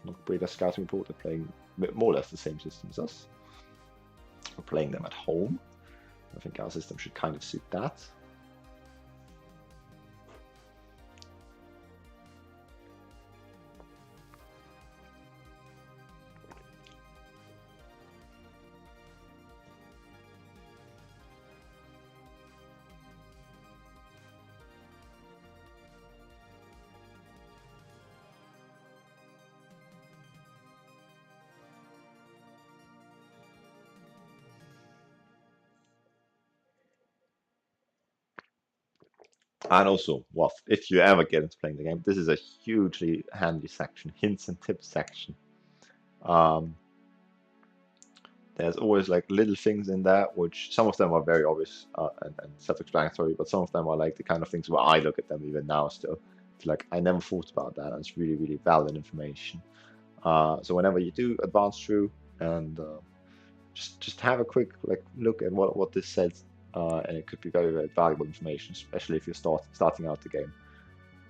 not great scouting report. They're playing more or less the same system as us. We're playing them at home. I think our system should kind of suit that. And also, well, if you ever get into playing the game, this is a hugely handy section, hints and tips section. There's always like little things in there, which some of them are very obvious and self-explanatory, but some of them are like the kind of things where I look at them even now still. It's like, I never thought about that, and it's really, really valid information. So whenever you do advance through and just have a quick look at what this says. And it could be very, very valuable information, especially if you're starting out the game.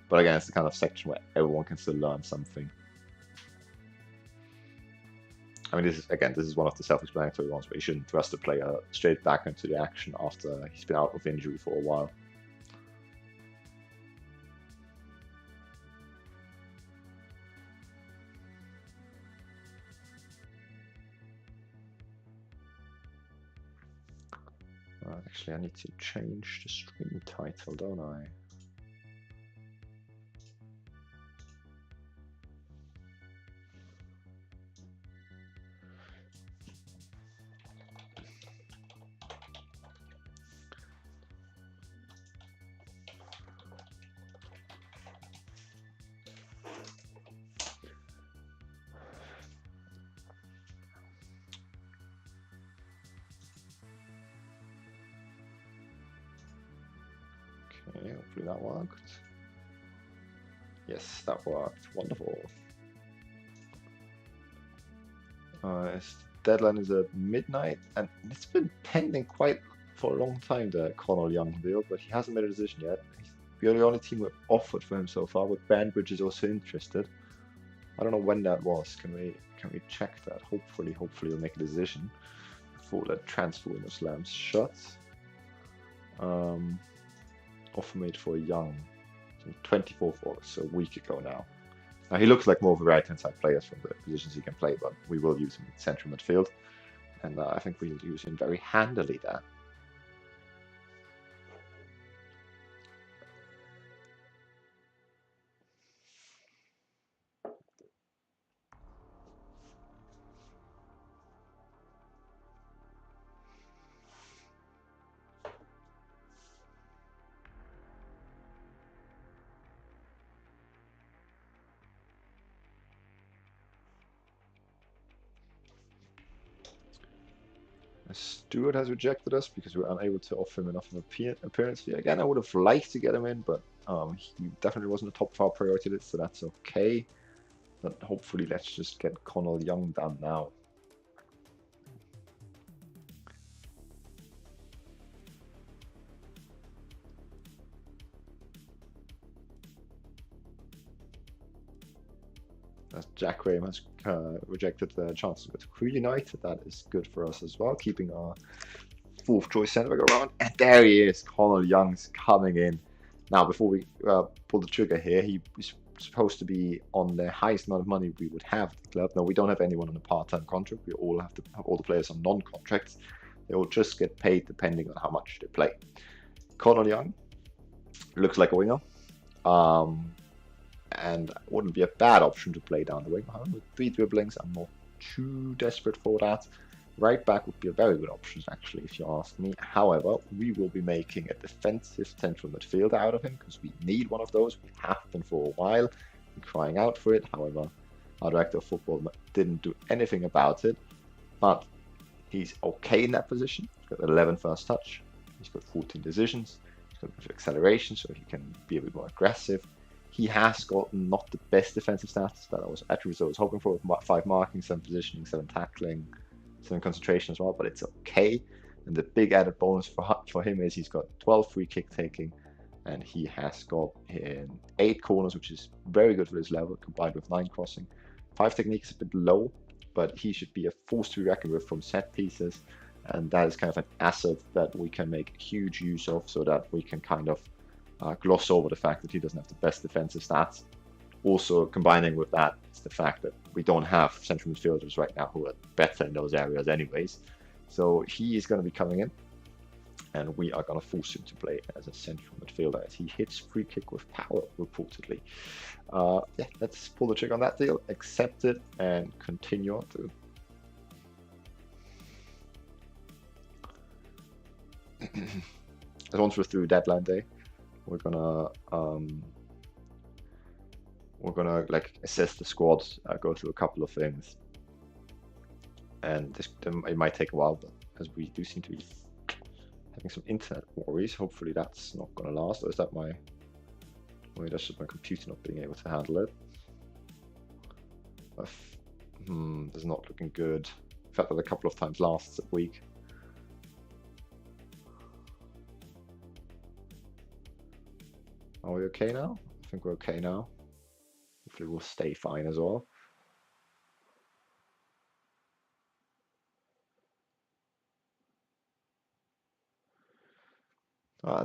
But again, it's the kind of section where everyone can still learn something. I mean, this is one of the self-explanatory ones where you shouldn't thrust the player straight back into the action after he's been out of injury for a while. Actually, I need to change the stream title, don't I? Okay, hopefully that worked. Yes, that worked. Wonderful. Deadline is at midnight, and it's been pending quite for a long time, the Connell Young deal, but he hasn't made a decision yet. We're the only team we've offered for him so far, but Banbridge is also interested. I don't know when that was. Can we check that? Hopefully we'll make a decision before that transfer window slams shut. Offer made for Young, 24th of August, so a week ago now. Now he looks like more of a right-hand side player from the positions he can play, but we will use him in central midfield, and I think we'll use him very handily there. Stewart has rejected us because we're unable to offer him enough of an appearance fee. Again, I would have liked to get him in, but he definitely wasn't a top of our priority list, so that's okay. But hopefully, let's just get Connell Young done now. As Jack Graham has rejected the chances with Crew United, that is good for us as well, keeping our fourth choice centre back around, and there he is. Connell Young's coming in. Now, before we pull the trigger here, he was supposed to be on the highest amount of money we would have at the club. Now, we don't have anyone on a part-time contract. We all have to have all the players on non-contracts. They will just get paid depending on how much they play. Connell Young looks like a winger, and wouldn't be a bad option to play down the wing. With 3 dribblings, I'm not too desperate for that. Right back would be a very good option, actually, if you ask me. However, we will be making a defensive central midfielder out of him because we need one of those. We have been for a while. We're crying out for it. However, our director of football didn't do anything about it. But he's okay in that position. He's got 11 first touch. He's got 14 decisions. He's got a bit of acceleration, so he can be a bit more aggressive. He has got not the best defensive stats, but attributes I was hoping for, with 5 marking, 7 positioning, 7 tackling, 7 concentration as well, but it's okay. And the big added bonus for him is he's got 12 free kick taking, and he has got 8 corners, which is very good for his level, combined with 9 crossing. 5 technique is a bit low, but he should be a force to be reckoned with from set pieces, and that is kind of an asset that we can make huge use of, so that we can kind of gloss over the fact that he doesn't have the best defensive stats. Also, combining with that is the fact that we don't have central midfielders right now who are better in those areas anyways. So he is going to be coming in, and we are going to force him to play as a central midfielder as he hits free kick with power, reportedly. Yeah, let's pull the trigger on that deal, accept it, and continue on through. As once we're through deadline day, we're gonna like assess the squad, go through a couple of things, and it might take a while, but as we do seem to be having some internet worries, hopefully that's not gonna last. Or is that that's just my computer not being able to handle it? This is not looking good. I've had that a couple of times last week. Are we okay now? I think we're okay now. Hopefully we'll stay fine as well.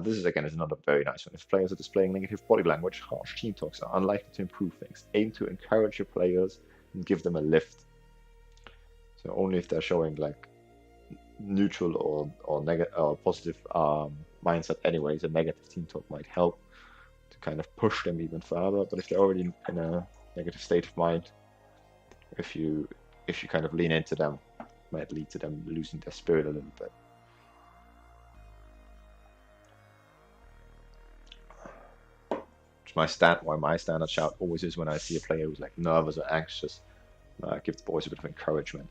This is another very nice one. If players are displaying negative body language, harsh team talks are unlikely to improve things. Aim to encourage your players and give them a lift. So only if they're showing like neutral or negative or positive mindset anyways, a negative team talk might help to kind of push them even further. But if they're already in a negative state of mind, if you kind of lean into them, it might lead to them losing their spirit a little bit. My standard shout always is when I see a player who's like nervous or anxious, give the boys a bit of encouragement.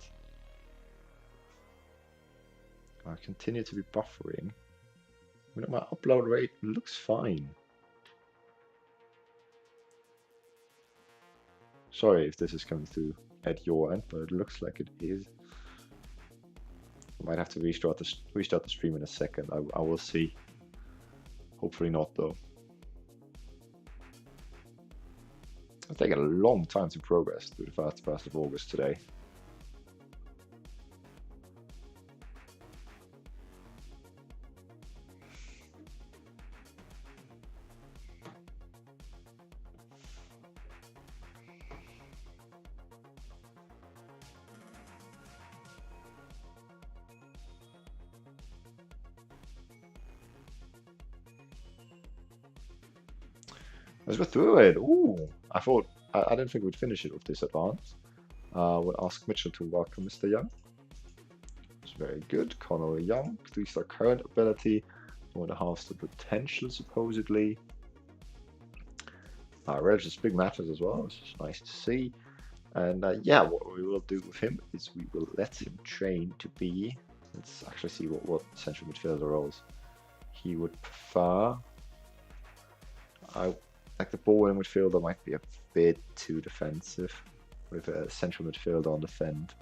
I continue to be buffering. My upload rate looks fine. Sorry if this is coming through at your end, but it looks like it is. I might have to restart the stream in a second. I will see. Hopefully not though. It's taken a long time to progress through the 1st of August today. As we're through it, ooh, I didn't think we'd finish it with this advance. We'll ask Mitchell to welcome Mr. Young. It's very good. Connell Young, 3-star current ability, 1.5-star potential supposedly. Registered big matches as well, which is nice to see. And yeah, what we will do with him is we will let him train to be. Let's actually see what central midfielder roles he would prefer. Like the ball in midfielder might be a bit too defensive with a central midfielder on defend.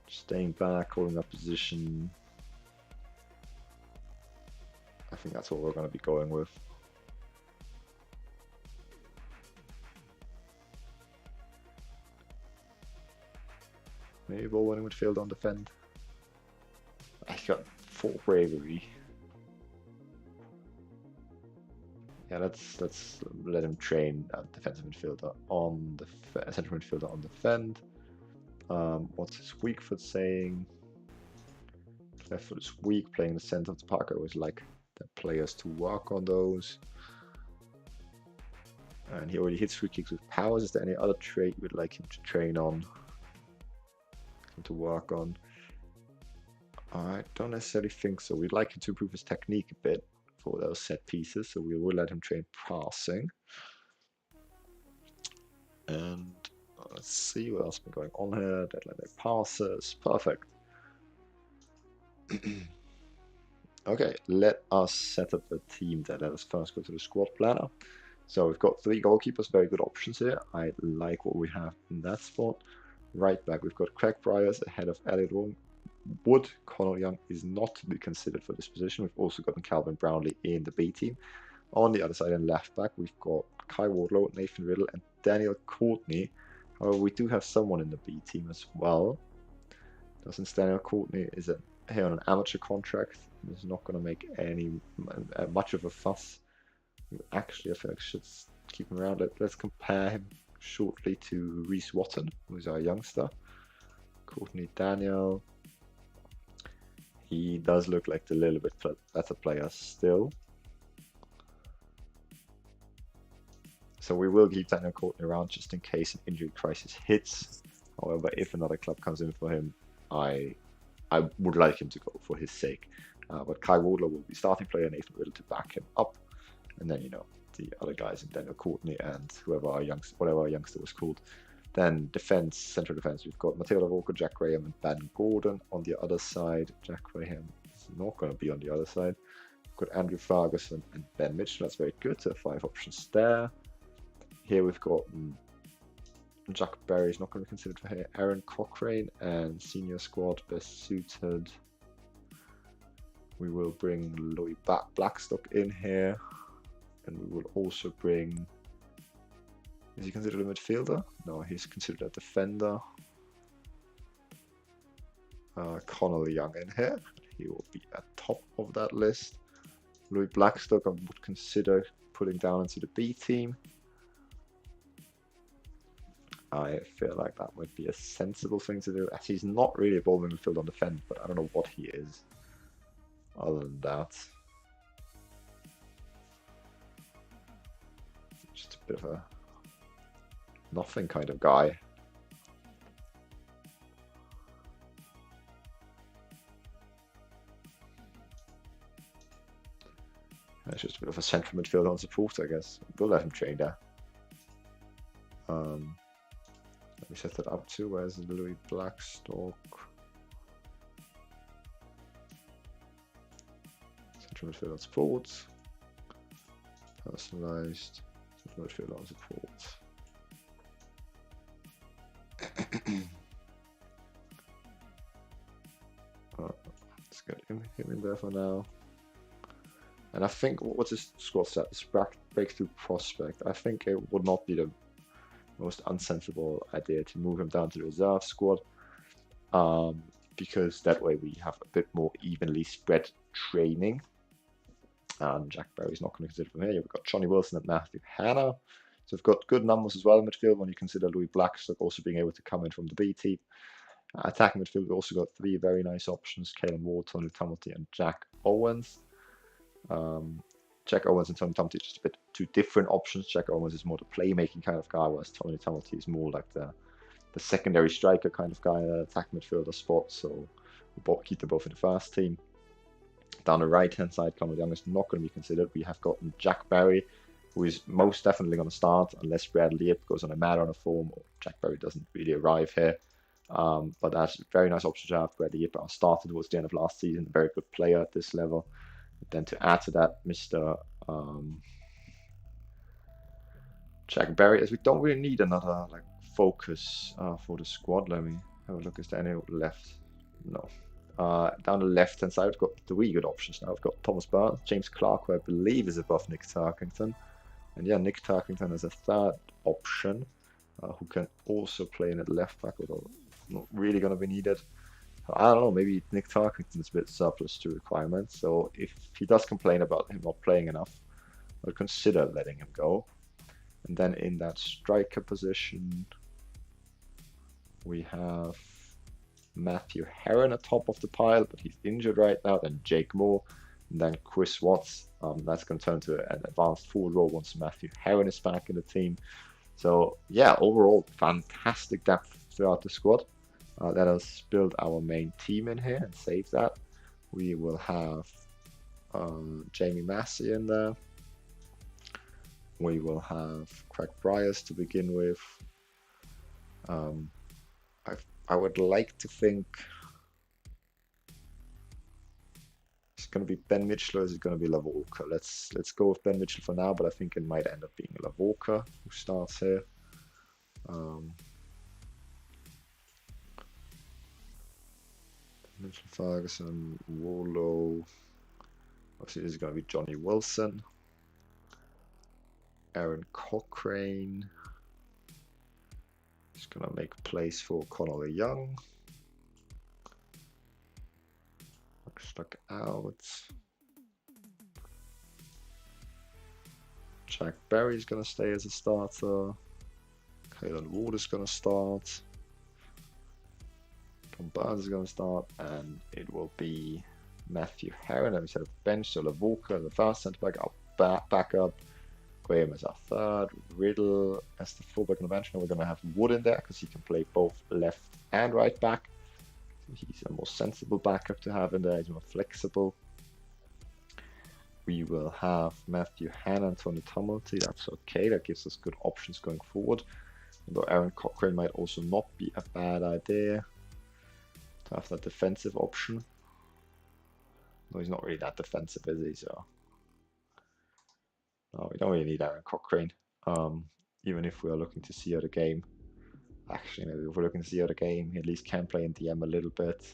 Staying back, holding up position. I think that's what we're going to be going with. Maybe ball winning midfield on defend. I got 4 bravery. Yeah, let's let him train defensive midfielder on the central midfielder on defend. What's his weak foot saying? Left foot is weak, playing in the center of the park. I always like the players to work on those. And he already hits free kicks with powers. Is there any other trait you would like him to train on? To work on? I don't necessarily think so. We'd like him to improve his technique a bit for those set pieces, so we will let him train passing. And let's see what else has been going on here. Deadline day passes. Perfect. Okay, let us set up a team then. Let us first go to the squad planner. So we've got 3 goalkeepers, very good options here. I like what we have in that spot. Right back, we've got Craig Bryars ahead of Elliot Wood. Connor Young is not to be considered for this position. We've also got Calvin Brownlee in the B team. On the other side, in left back, we've got Kai Wardlow, Nathan Riddle, and Daniel Courtney. However, we do have someone in the B team as well. Since Daniel Courtney is here on an amateur contract, he's not going to make any much of a fuss. Actually, I think I should keep him around. Let's compare him shortly to Reese Watton, who's our youngster. Courtney Daniel. He does look like a little bit better player still. So we will keep Daniel Courtney around just in case an injury crisis hits. However, if another club comes in for him, I would like him to go for his sake. But Kai Wardlow will be starting player, Nathan Riddle to back him up. And then, you know, the other guys in Daniel Courtney and whatever our youngster was called. Then defense, central defense, we've got Matilda Walker, Jack Graham, and Ben Gordon on the other side. Jack Graham is not going to be on the other side. We've got Andrew Ferguson and Ben Mitchell. That's very good. So 5 options there. Here we've got Jack Berry is not going to be considered for here. Aaron Cochrane and senior squad best suited. We will bring Louis Blackstock in here. And we will also bring... Is he considered a midfielder? No, he's considered a defender. Connell Young in here. He will be at top of that list. Louis Blackstock I would consider putting down into the B team. I feel like that would be a sensible thing to do. Actually, he's not really a ball midfield on defend, but I don't know what he is other than that. Just a bit of a nothing kind of guy. It's just a bit of a central midfielder on support, I guess. We'll let him train there. Let me set that up too. Where's Louis Blackstock? Central midfielder on support. Personalized. Central midfielder on support. Let's get him in there for now. And I think what's his squad stat? This breakthrough prospect. I think it would not be the most unsensible idea to move him down to the reserve squad, because that way we have a bit more evenly spread training. Jack Berry's not going to consider from here. We've got Johnny Wilson and Matthew Hanna. So we've got good numbers as well in midfield when you consider Louis Blackstock also being able to come in from the B team. Attacking midfield, we've also got 3 very nice options: Caelan Ward, Tony Tumulty, and Jack Owens. Jack Owens and Tony Tumulty are just a bit 2 different options. Jack Owens is more the playmaking kind of guy, whereas Tony Tumulty is more like the secondary striker kind of guy, attack midfielder spot. So we'll keep them both in the first team. Down the right hand side, Connell Young is not going to be considered. We have gotten Jack Berry, who is most definitely going to start unless Bradley Yip goes on a mad run of form or Jack Berry doesn't really arrive here. But that's a very nice option to have. Bradley Yip started towards the end of last season, a very good player at this level. Then to add to that, Mr. Jack Berry, as we don't really need another like focus for the squad. Let me have a look. Is there any left? No. Down the left hand side, we've got 3 good options now. We've got Thomas Burns, James Clark, who I believe is above Nick Tarkington, and yeah, Nick Tarkington is a 3rd option, who can also play in at left back. Although not really going to be needed. I don't know, maybe Nick Tarkington's a bit surplus to requirements, so if he does complain about him not playing enough, I'll consider letting him go. And then in that striker position, we have Matthew Heron at top of the pile, but he's injured right now. Then Jake Moore, and then Chris Watts. That's going to turn to an advanced forward role once Matthew Heron is back in the team. So yeah, overall, fantastic depth throughout the squad. Let us build our main team in here and save that. We will have Jamie Massey in there. We will have Craig Bryars to begin with. I would like to think it's going to be Ben Mitchell or is it going to be Lavorka? Let's go with Ben Mitchell for now, but I think it might end up being Lavorka who starts here. Mitchell, Ferguson, Warlow. Obviously, this is going to be Johnny Wilson. Aaron Cochrane. He's going to make a place for Connolly Young. Stuck out. Jack Berry's going to stay as a starter. Kalen Ward is going to start. Tom Burns is going to start, and it will be Matthew Heron as a bench. So Lavorka, the first centre back, our backup. Graham as our third. Riddle as the fullback on the bench. And we're going to have Wood in there because he can play both left and right back. He's a more sensible backup to have in there. He's more flexible. We will have Matthew Hanna and Tony Tumulty. That's okay. That gives us good options going forward. Although Aaron Cochrane might also not be a bad idea to have that defensive option. No, he's not really that defensive, is he? So no, we don't really need Aaron Cochrane. Even if we are looking to see out a game. Actually, maybe if we're looking to see out a game, he at least can play in DM a little bit.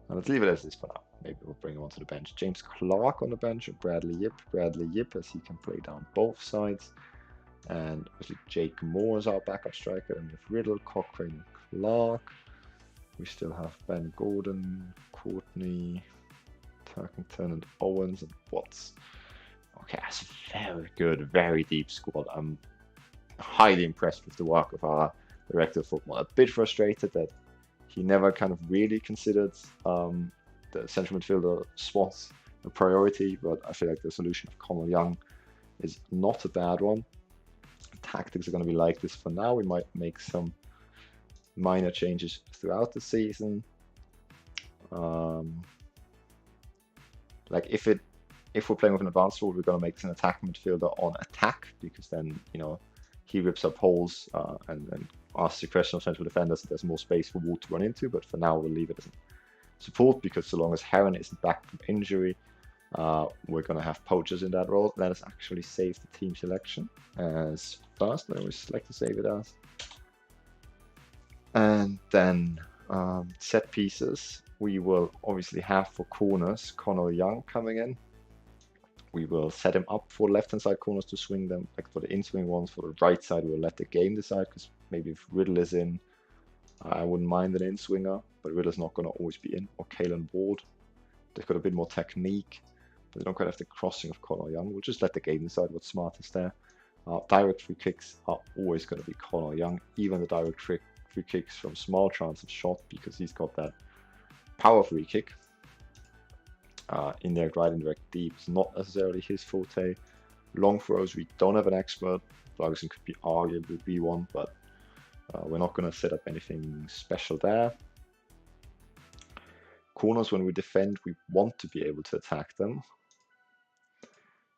And let's leave it as this for now. Maybe we'll bring him onto the bench. James Clark on the bench, or Bradley Yip. Bradley Yip, as he can play down both sides. And obviously Jake Moore is our backup striker. And with Riddle, Cochrane, and Clark. We still have Ben Gordon, Courtney, Turkington, and Owens, and Watts. Okay, that's a very good, very deep squad. I'm highly impressed with the work of our director of football. A bit frustrated that he never kind of really considered the central midfielder spots a priority, but I feel like the solution of Connell Young is not a bad one. Tactics are going to be like this for now. We might make some minor changes throughout the season. Like if we're playing with an advanced rule, we're going to make an attack midfielder on attack, because then, you know, he rips up holes and asks the question of central defenders if there's more space for Ward to run into. But for now, we'll leave it as support, because so long as Heron isn't back from injury, we're going to have poachers in that role. Let us actually save the team selection as first. I always like to save it as. And then set pieces. We will obviously have for corners Connell Young coming in. We will set him up for left-hand side corners to swing them, like for the in-swing ones. For the right side, we'll let the game decide, because maybe if Riddle is in, I wouldn't mind an in-swinger, but Riddle's not going to always be in. Or Kalen Ward. They've got a bit more technique, but they don't quite have the crossing of Connell Young. We'll just let the game decide what's smartest there. Direct free kicks are always going to be Connell Young, even the direct free kicks from small chance of shot, because he's got that power free kick. Indirect right, indirect deep is not necessarily his forte. Long throws, we don't have an expert. Ferguson could be arguably be one, but we're not going to set up anything special there. Corners, when we defend, we want to be able to attack them.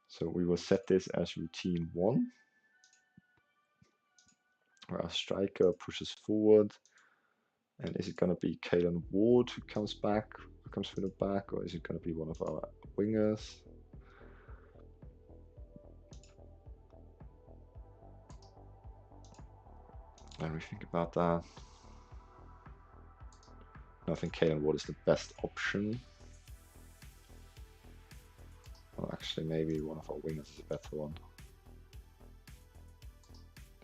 So we will set this as routine 1. Where our striker pushes forward. And is it going to be Kalen Ward who comes back, who comes from the back, or is it going to be one of our wingers? And we think about that. I think Kalen Ward is the best option. Well, actually, maybe one of our wingers is a better one.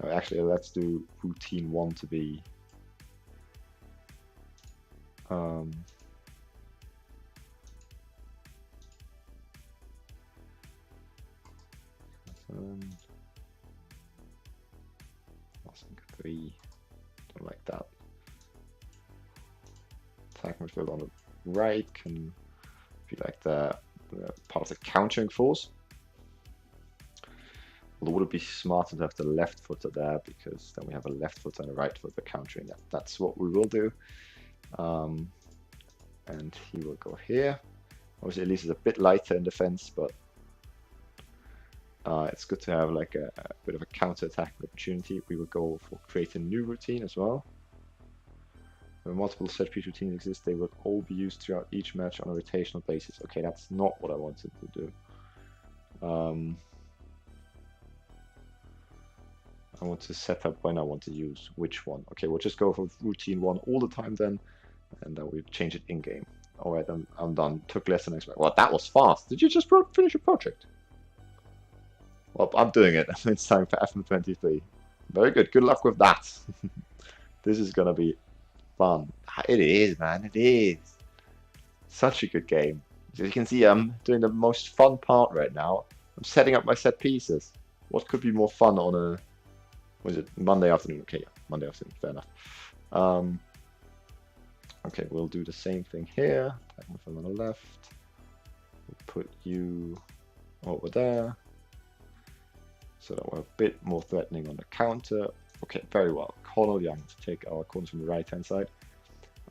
No, actually, let's do routine 1 to be nothing 3. Don't like that. Attack midfield on the right can be like the part of the countering force. Although would it be smarter to have the left footer there, because then we have a left footer and a right footer countering that. That's what we will do. And he will go here. Obviously, at least it's a bit lighter in defense, but it's good to have like a bit of a counter-attack opportunity. We will go for create a new routine as well. When multiple set piece routines exist, they will all be used throughout each match on a rotational basis. Okay, that's not what I wanted to do. I want to set up when I want to use which one. Okay, we'll just go for routine 1 all the time then, and then we change it in-game. Alright, I'm done. Took less than expected. Well, that was fast. Did you just finish your project? Well, I'm doing it. It's time for FM23. Very good. Good luck with that. This is gonna be fun. It is, man. It is. Such a good game. As you can see, I'm doing the most fun part right now. I'm setting up my set pieces. What could be more fun on a... Was it Monday afternoon? Okay, yeah, Monday afternoon. Fair enough. Okay, we'll do the same thing here. From on the left. We'll put you over there, so that we're a bit more threatening on the counter. Okay, very well. Cornel Young to take our corners from the right-hand side.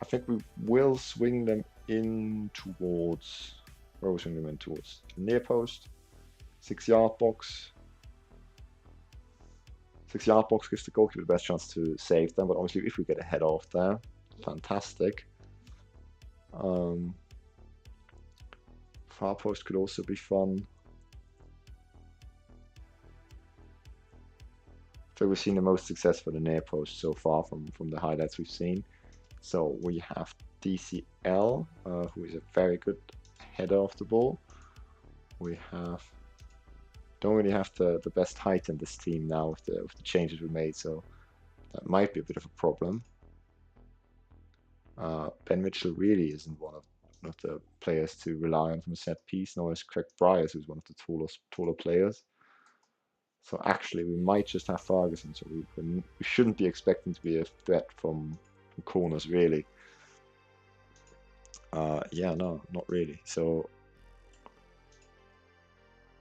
I think we will swing them in towards... Where are we swinging them in towards? The near post. 6-yard box. 6-yard box gives the goalkeeper the best chance to save them, but obviously if we get a head off there, fantastic. Far post could also be fun. So we've seen the most success for the near post so far from the highlights we've seen. So we have DCL, who is a very good header of the ball. We have... Don't really have the best height in this team now with the changes we made, so that might be a bit of a problem. Ben Mitchell really isn't one of the players to rely on from a set piece, nor is Craig Bryars, who's one of the taller players. So actually, we might just have Ferguson, so we shouldn't be expecting to be a threat from corners, really. Yeah, no, not really. So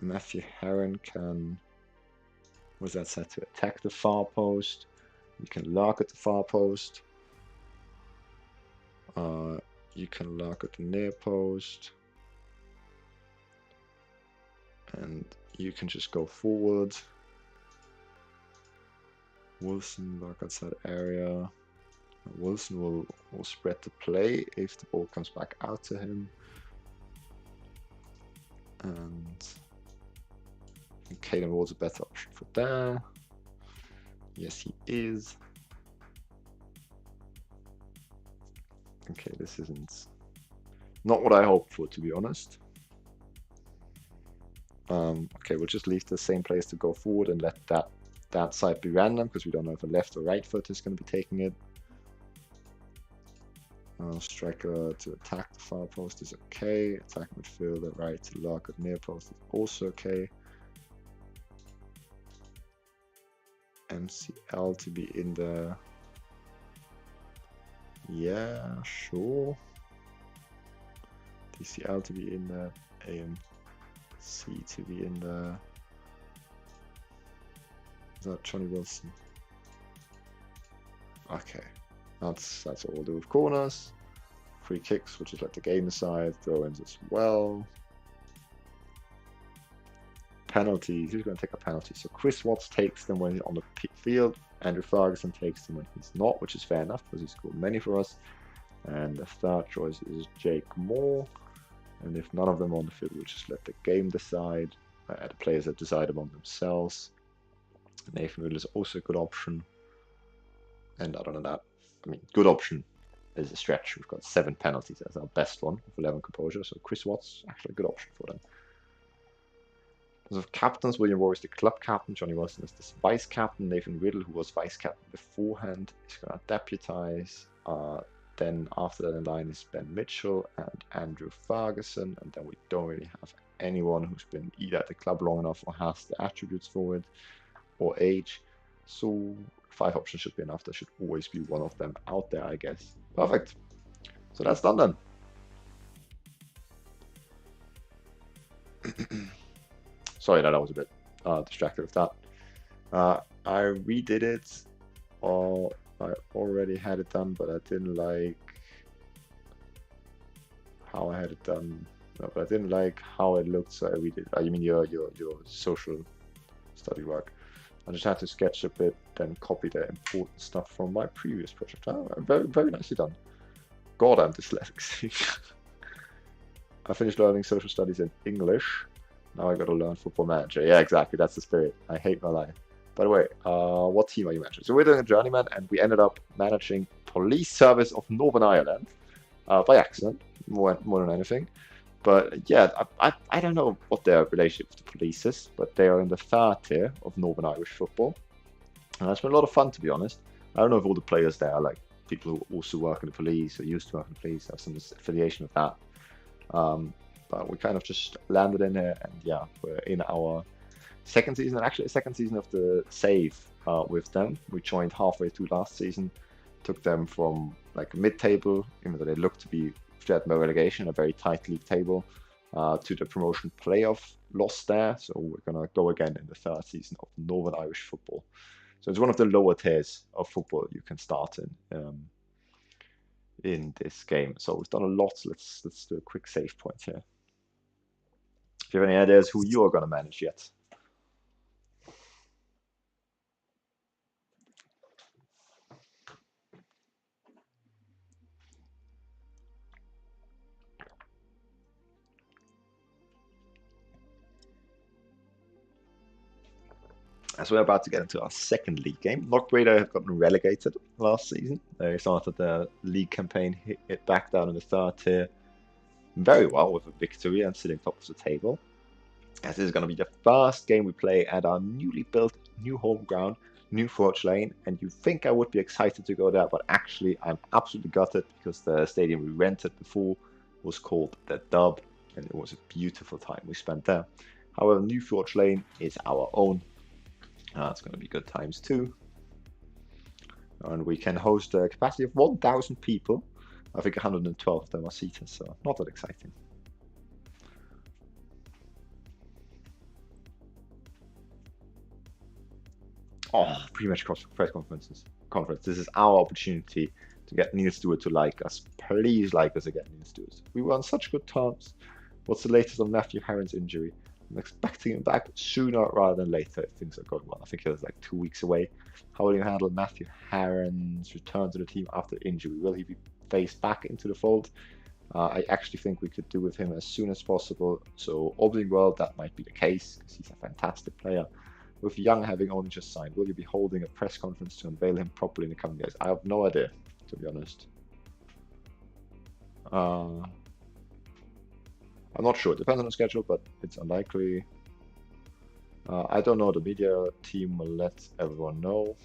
Matthew Heron can... Was that set to attack the far post? You can lurk at the far post. You can lurk at the near post. And you can just go forward. Wilson lurk outside area. Wilson will spread the play if the ball comes back out to him. And I think Caden Ward's a better option for there. Yes, he is. Okay, this isn't not what I hoped for, to be honest. Okay, we'll just leave the same players to go forward and let that side be random, because we don't know if a left or right foot is going to be taking it. Striker to attack the far post is okay. Attack midfielder right to lurk at near post is also okay. MCL to be in the... Yeah, sure. DCL to be in the... AMC to be in the... Is that Johnny Wilson? Okay. That's what we'll do with corners. Free kicks, we'll just let the game decide. Throw-ins as well. Penalties. Who's going to take a penalty? So Chris Watts takes them when he's on the field. Andrew Ferguson takes them when he's not, which is fair enough because he's scored many for us. And the third choice is Jake Moore. And if none of them are on the field, we'll just let the game decide. The players that decide among themselves. Nathan Riddle is also a good option. And other than that, I mean, good option is a stretch. We've got 7 penalties as our best one with 11 composure. So Chris Watts, actually a good option for them. In terms of captains, William Roy is the club captain, Johnny Wilson is the vice captain, Nathan Riddle, who was vice captain beforehand, is going to deputize. Then after that in line is Ben Mitchell and Andrew Ferguson, and then we don't really have anyone who's been either at the club long enough or has the attributes for it or age. So 5 options should be enough. There should always be one of them out there, I guess. Perfect. So that's done then. Sorry that I was a bit distracted with that. I redid it, or I already had it done, but I didn't like how I had it done. No, but I didn't like how it looked, so I redid it. You mean your social study work? I just had to sketch a bit, then copy the important stuff from my previous project. Very, very nicely done. God, I'm dyslexic. I finished learning social studies in English. Now I got to learn Football Manager. Yeah, exactly. That's the spirit. I hate my life. By the way, what team are you managing? So we're doing a Journeyman, and we ended up managing Police Service of Northern Ireland by accident, more than anything. But yeah, I don't know what their relationship with the police is, but they are in the 3rd tier of Northern Irish football. And it's been a lot of fun, to be honest. I don't know if all the players there are like people who also work in the police or used to work in the police, have some affiliation with that. But we kind of just landed in here, and yeah, we're in our 2nd season, and actually a 2nd season of the save with them. We joined halfway through last season, took them from like mid-table, even though they looked to be threatened by relegation, a very tight league table, to the promotion playoff, lost there. So we're gonna go again in the 3rd season of Northern Irish football. So it's one of the lower tiers of football you can start in this game. So we've done a lot. Let's do a quick save point here. Do you have any ideas who you are going to manage yet? As we're about to get into our 2nd league game, Knockbrader have gotten relegated last season. They started the league campaign, hit back down in the 3rd tier very well with a victory and sitting top of the table. As this is going to be the first game we play at our newly built new home ground, New Forge Lane, and you think I would be excited to go there, but actually I'm absolutely gutted because the stadium we rented before was called the Dub, and it was a beautiful time we spent there. However, New Forge Lane is our own. It's going to be good times too. And we can host a capacity of 1,000 people. I think 112 of them are seated, so not that exciting. Oh, pre-match press conference. This is our opportunity to get Neil Stewart to like us. Please like us again, Neil Stewart. We were on such good terms. What's the latest on Matthew Herron's injury? I'm expecting him back sooner rather than later if things are going well. I think it was like 2 weeks away. How will you handle Matthew Herron's return to the team after injury? Will he be phased back into the fold? I actually think we could do with him as soon as possible. So, all being well, that might be the case because he's a fantastic player. With Young having only just signed, will you be holding a press conference to unveil him properly in the coming days? I have no idea, to be honest. I'm not sure. It depends on the schedule, but it's unlikely. I don't know. The media team will let everyone know.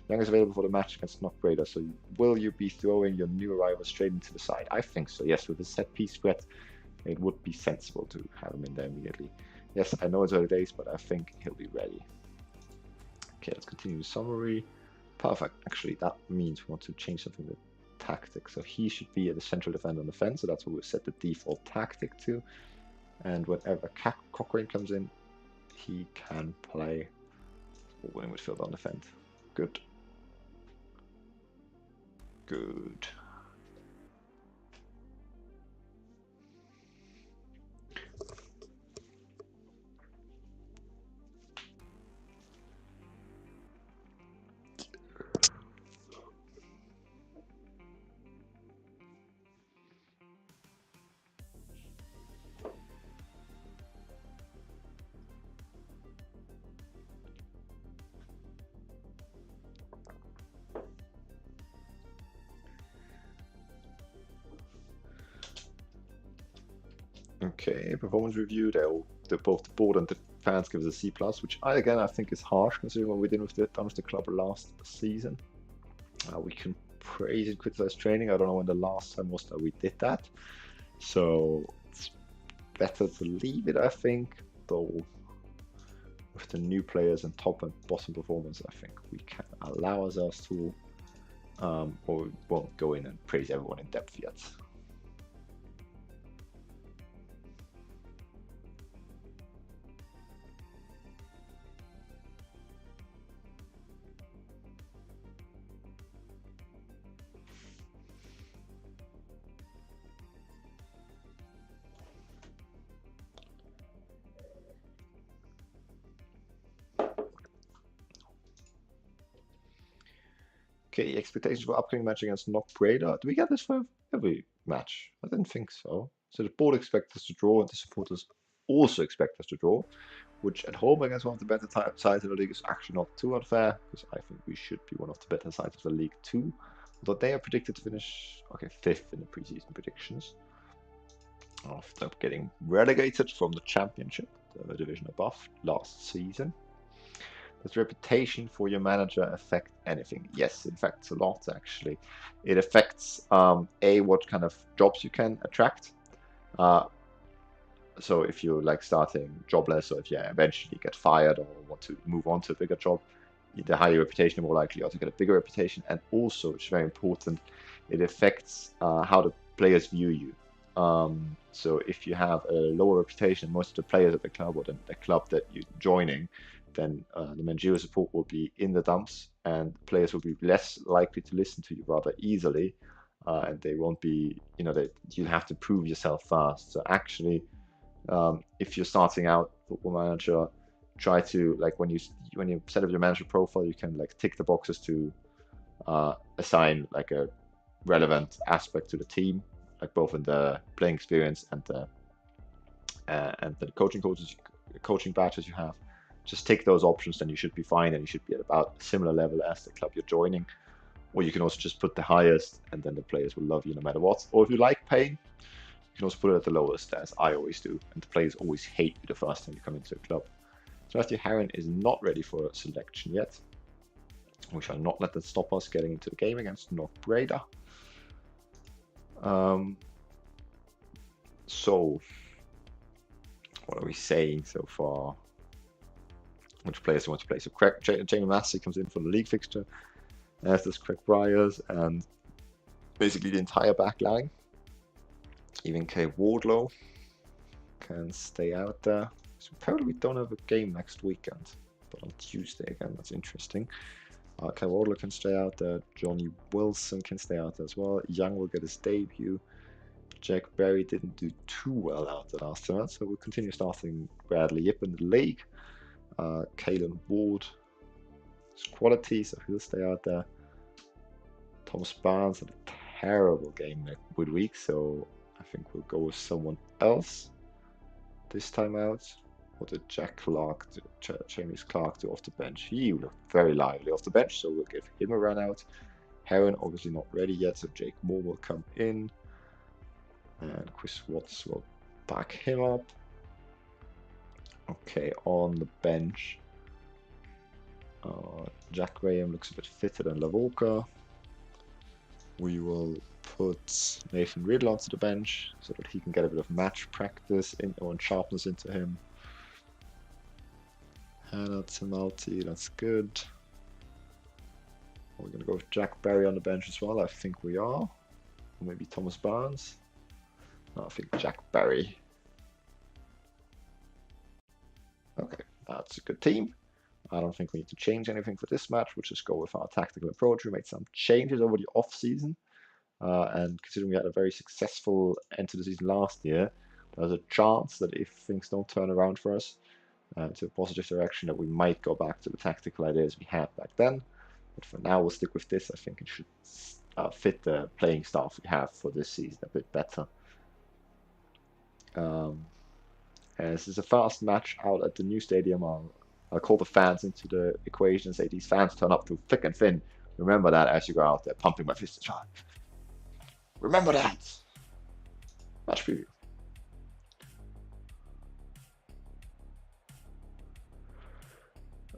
Young is available for the match against Knockbrader. So will you be throwing your new arrival straight into the side? I think so. Yes, with the set piece threat, it would be sensible to have him in there immediately. Yes, I know it's early days, but I think he'll be ready. Okay, let's continue the summary. Perfect. Actually, that means we want to change something with tactics. So he should be the central defender on the fence. So that's what we'll set the default tactic to. And whenever Cochrane comes in, he can play winning midfield on the fence. Good. Good. Okay, performance review. Both the board and the fans give us a C+, which I think is harsh considering what we did with the club last season. We can praise and criticize training. I don't know when the last time was that we did that. So it's better to leave it, I think. Though with the new players and top and bottom performance, I think we can allow ourselves to, or we won't go in and praise everyone in depth yet. Okay, expectations for upcoming match against NOK Breda. Do we get this for every match? I didn't think so. So the board expects us to draw, and the supporters also expect us to draw, which at home against one of the better sides of the league is actually not too unfair, because I think we should be one of the better sides of the league too. Although they are predicted to finish, okay, 5th in the preseason predictions, after getting relegated from the championship, the division above, last season. Does reputation for your manager affect anything? Yes, it affects a lot actually. It affects what kind of jobs you can attract. So if you're like starting jobless, or if you eventually get fired or want to move on to a bigger job, the higher reputation, the more likely you are to get a bigger reputation. And also, which is very important, it affects how the players view you. So if you have a lower reputation, most of the players at the club or the club that you're joining, then the managerial support will be in the dumps, and players will be less likely to listen to you rather easily, and they won't be, you have to prove yourself fast. So actually, if you're starting out football manager, try to, like, when you set up your manager profile, you can like tick the boxes to assign like a relevant aspect to the team, like both in the playing experience and the coaching badges you have. Just take those options, then you should be fine, and you should be at about a similar level as the club you're joining. Or you can also just put the highest, and then the players will love you no matter what. Or if you like pain, you can also put it at the lowest, as I always do, and the players always hate you the first time you come into a club. So Matthew Heron is not ready for a selection yet. We shall not let that stop us getting into the game against NOK Breda. So, what are we saying so far? Which players do you want to play? So Jamie Massey comes in for the league fixture, as does Craig Bryers, and basically the entire back line. Even Kay Wardlow can stay out there. So apparently we don't have a game next weekend, but on Tuesday again, that's interesting. Kay Wardlow can stay out there, Johnny Wilson can stay out there as well. Young will get his debut. Jack Berry didn't do too well out there last time, so we'll continue starting Bradley Yip in the league. Kalen Ward is quality, so he'll stay out there. Thomas Barnes had a terrible game midweek, so I think we'll go with someone else this time out. What did James Clark do off the bench? He looked very lively off the bench, so we'll give him a run out. Heron obviously not ready yet, so Jake Moore will come in, and Chris Watts will back him up. Okay, on the bench, Jack Graham looks a bit fitter than Lavolka. We will put Nathan Riddle onto the bench so that he can get a bit of match practice and sharpness into him. Hannah Tamalti, that's good. We're going to go with Jack Berry on the bench as well. I think we are. Or maybe Thomas Barnes. No, I think Jack Berry. Okay, that's a good team. I don't think we need to change anything for this match. We'll just go with our tactical approach. We made some changes over the off-season. And considering we had a very successful end to the season last year, there's a chance that if things don't turn around for us to a positive direction, that we might go back to the tactical ideas we had back then. But for now, we'll stick with this. I think it should fit the playing staff we have for this season a bit better. And this is a fast match out at the new stadium. I'll call the fans into the equation and say these fans turn up through thick and thin. Remember that as you go out there, pumping my fists. Remember that. Match preview.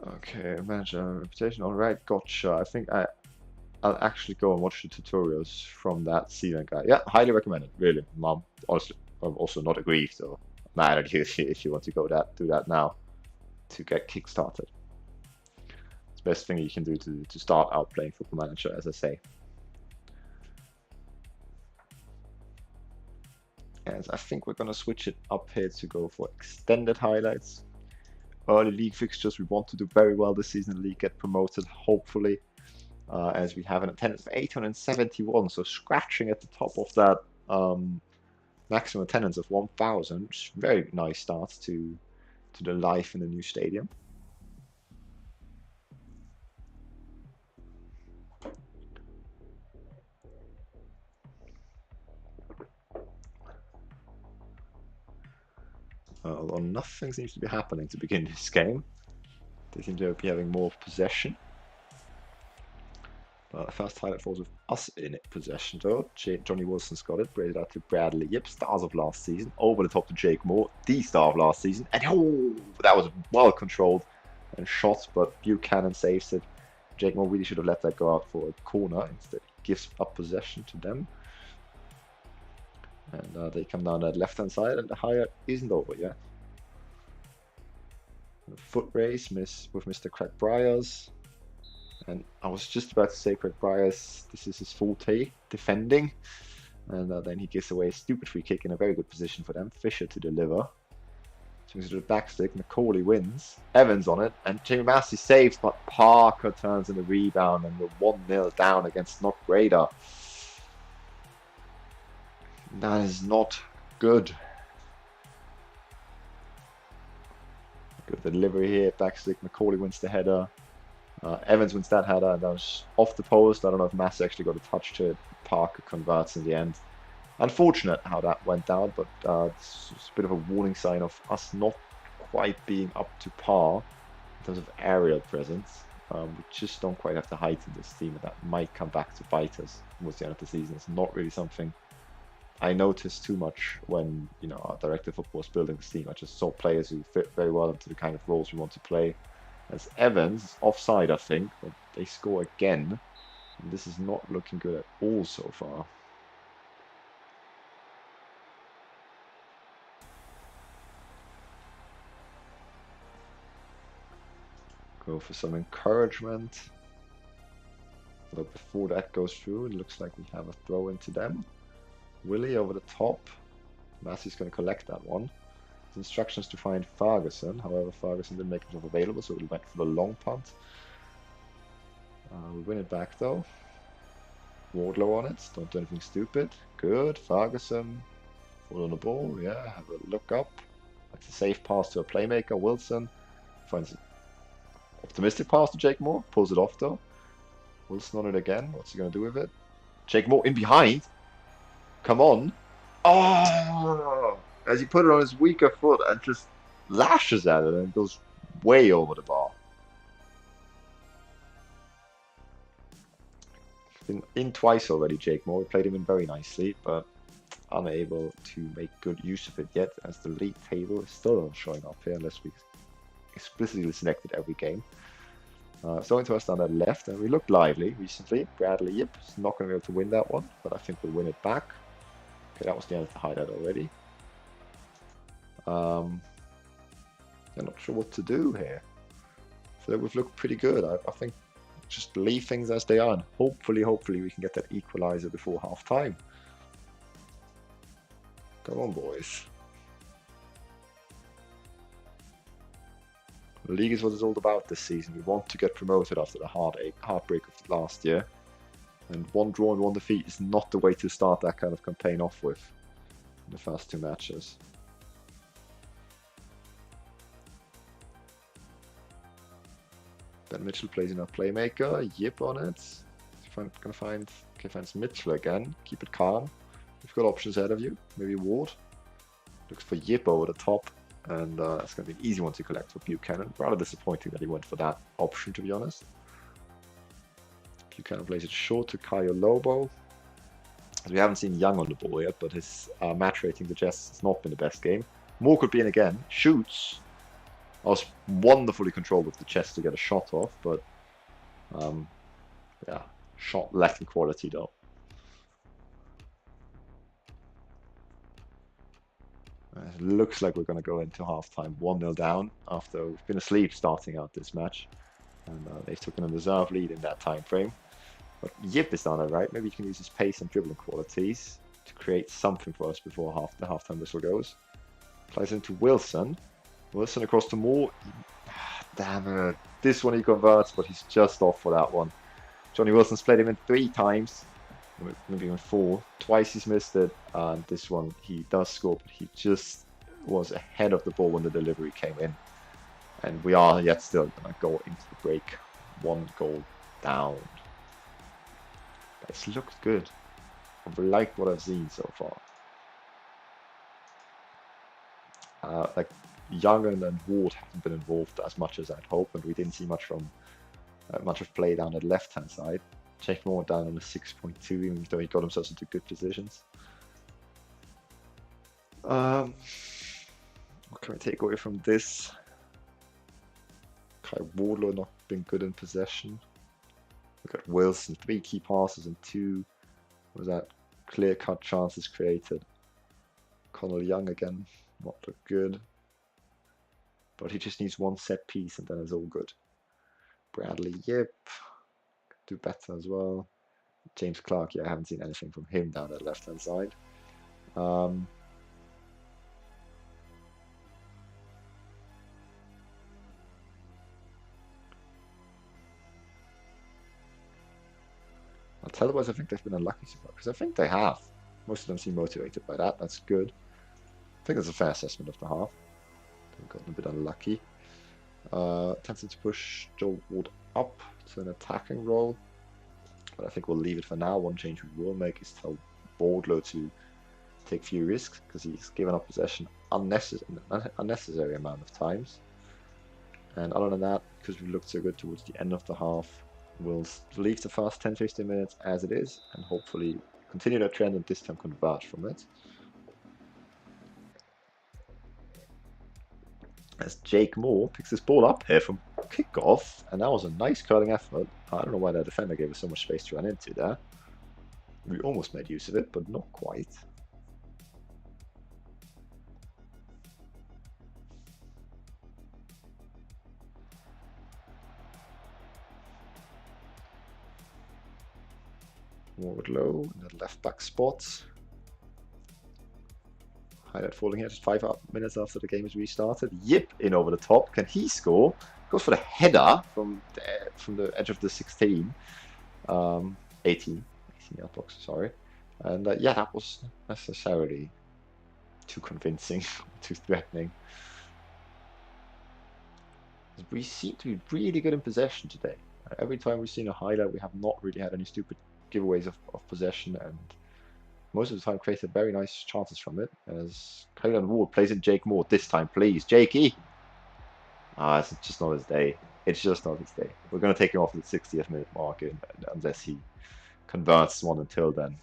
Okay, manager reputation. All right, gotcha. I think I'll actually go and watch the tutorials from that season guy. Yeah, highly recommended. Really, Mom. Honestly, I'm also not aggrieved. So mad at you if you want to do that now to get kickstarted. It's the best thing you can do to start out playing Football Manager, as I say. And I think we're gonna switch it up here to go for extended highlights. Early league fixtures. We want to do very well this season in the league, get promoted, hopefully. As we have an attendance of 871, so scratching at the top of that maximum attendance of 1,000. Very nice start to the life in the new stadium. Although nothing seems to be happening to begin this game. They seem to be having more possession. The first highlight falls with us in it possession though. Johnny Wilson's got it, braided out to Bradley Yip, stars of last season, over the top to Jake Moore, the star of last season, and oh, that was well controlled and shot, but Buchanan saves it. Jake Moore really should have let that go out for a corner, instead he gives up possession to them. And they come down that left-hand side, and the highlight isn't over yet. A foot race with Mr. Craig Bryars. And I was just about to say Craig Bryars, this is his forte, defending. And then he gives away a stupid free kick in a very good position for them. Fisher to deliver. Swings it to the back stick. Macaulay wins. Evans on it. And Jamie Massey saves, but Parker turns in the rebound and we're 1-0 down against Knockgrader. That is not good. Good delivery here. Back stick. Macaulay wins the header. Evans wins that header, and that was off the post. I don't know if Massey actually got a touch to it. Parker converts in the end. Unfortunate how that went down, but it's a bit of a warning sign of us not quite being up to par in terms of aerial presence. We just don't quite have the height in this team, and that might come back to bite us towards the end of the season. It's not really something I noticed too much when our director of football was building this team. I just saw players who fit very well into the kind of roles we want to play. As Evans, offside I think, but they score again. And this is not looking good at all so far. Go for some encouragement. But before that goes through, it looks like we have a throw into them. Willie over the top. Massey's going to collect that one. Instructions to find Ferguson. However, Ferguson didn't make himself available, so we went for the long punt. We win it back though. Wardlow on it. Don't do anything stupid. Good. Ferguson. Fall on the ball. Yeah, have a look up. That's a safe pass to a playmaker. Wilson finds an optimistic pass to Jake Moore. Pulls it off though. Wilson on it again. What's he going to do with it? Jake Moore in behind. Come on. Oh! As he put it on his weaker foot and just lashes at it and goes way over the bar. Been in twice already, Jake Moore. We played him in very nicely, but unable to make good use of it yet, as the league table is still not showing up here unless we explicitly selected every game. Throwing to us down that left, and we looked lively recently. Bradley Yip is not going to be able to win that one, but I think we'll win it back. Okay, that was the end of the highlight already. I'm not sure what to do here. I feel like we've looked pretty good. I think just leave things as they are, and hopefully we can get that equalizer before half time. Come on, boys. The league is what it's all about this season. We want to get promoted after the heartbreak of last year. And one draw and one defeat is not the way to start that kind of campaign off with in the first two matches. Ben Mitchell plays in our playmaker. Yip on it. Finds Mitchell again. Keep it calm. You've got options ahead of you. Maybe Ward. Looks for Yip over the top. And that's going to be an easy one to collect for Buchanan. Rather disappointing that he went for that option, to be honest. Buchanan plays it short to Caio Lobo. As we haven't seen Young on the ball yet, but his match rating suggests it's not been the best game. Moore could be in again. Shoots. I was wonderfully controlled with the chest to get a shot off, but yeah, shot lacking quality though. It looks like we're going to go into halftime 1-0 down after we've been asleep starting out this match. And they've taken a deserved lead in that time frame. But Yip is done it, right? Maybe he can use his pace and dribbling qualities to create something for us before the halftime whistle goes. Plays into Wilson. Wilson across to Moore. Damn it. This one he converts, but he's just off for that one. Johnny Wilson's played him in 3 times. Maybe even 4. Twice he's missed it. And this one he does score, but he just was ahead of the ball when the delivery came in. And we are yet still going to go into the break 1 goal down. It's looked good. I've liked what I've seen so far. Like Youngen and Ward haven't been involved as much as I'd hoped, and we didn't see much from much of play down at the left-hand side. Jake Moore down on a 6.2, even though he got himself into good positions. What can we take away from this? Kai Wardlow not been good in possession. We've got Wilson, 3 key passes and 2 was that clear-cut chances created. Connell Young again, not look good. But he just needs 1 set piece and then it's all good. Bradley Yip, do better as well. James Clark, yeah, I haven't seen anything from him down at the left-hand side. I'll tell you what, I think they've been unlucky so far, because I think they have. Most of them seem motivated by that. That's good. I think that's a fair assessment of the half. They've gotten a bit unlucky. Tempted to push Joel Ward up to an attacking role, but I think we'll leave it for now. One change we will make is tell Wardlow to take few risks, because he's given up possession unnecessary amount of times. And other than that, because we looked so good towards the end of the half, we'll leave the first 10-15 minutes as it is, and hopefully continue that trend and this time converge from it. As Jake Moore picks this ball up here from kickoff, and that was a nice curling effort. I don't know why the defender gave us so much space to run into there. We almost made use of it, but not quite. Forward low in the left back spot. Highlight falling here just 5 minutes after the game is restarted. Yip in over the top. Can he score? Goes for the header from the edge of the 16. 18 yard box, sorry. And yeah, that was not necessarily too convincing, too threatening. We seem to be really good in possession today. Every time we've seen a highlight, we have not really had any stupid giveaways of possession, and most of the time created very nice chances from it. As Kylan Ward plays in Jake Moore this time, please, Jakey. It's just not his day. It's just not his day. We're going to take him off at the 60th minute mark unless he converts one until then.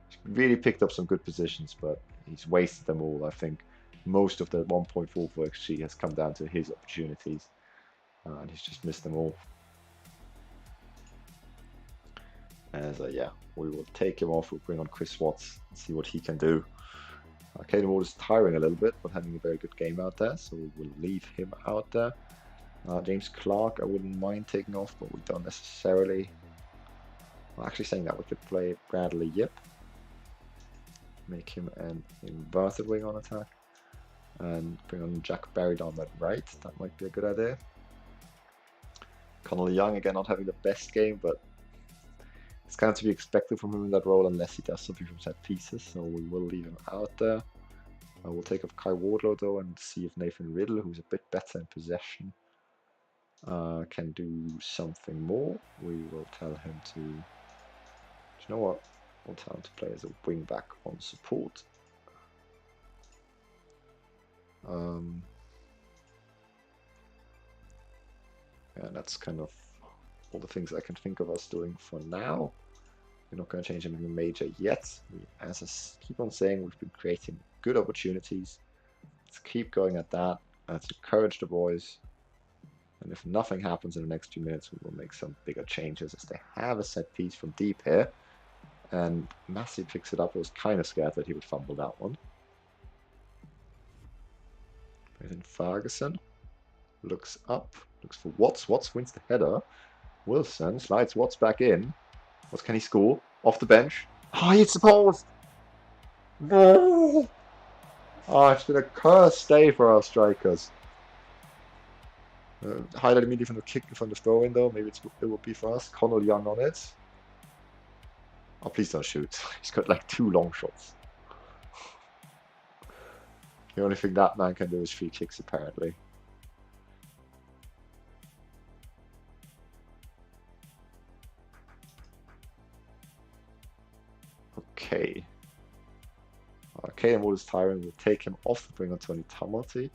He's really picked up some good positions, but he's wasted them all. I think most of the 1.44 XG has come down to his opportunities, and he's just missed them all. As yeah, we will take him off. We'll bring on Chris Watts and see what he can do. Caden Ward is tiring a little bit, but having a very good game out there, so we'll leave him out there. James Clark, I wouldn't mind taking off, but we don't necessarily. I'm actually saying that we could play Bradley Yip, make him an inverted wing on attack, and bring on Jack Barry down that right. That might be a good idea. Connell Young again not having the best game, but it's kind of to be expected from him in that role unless he does something from set pieces, so we will leave him out there. We'll take off Kai Wardlow though and see if Nathan Riddle, who's a bit better in possession, can do something more. We will tell him to, do you know what, we'll tell him to play as a wing back on support. And that's kind of all the things I can think of us doing for now. We're not going to change anything major yet. As I keep on saying, we've been creating good opportunities. Let's keep going at that. Let's encourage the boys. And if nothing happens in the next few minutes, we will make some bigger changes as they have a set piece from deep here. And Massey picks it up. I was kind of scared that he would fumble that one. But then Ferguson looks up, looks for Watts. Watts wins the header. Wilson slides Watts back in. What can he score? Off the bench. Oh, he hits the post! No! Oh, it's been a cursed day for our strikers. Highlight immediately from the kick from the throw in though. Maybe it will be for us. Connell Young on it. Oh, please don't shoot. He's got like 2 long shots. The only thing that man can do is free kicks apparently. Okay. Caden Wood is tiring. We'll take him off to bring on Tony Tamati.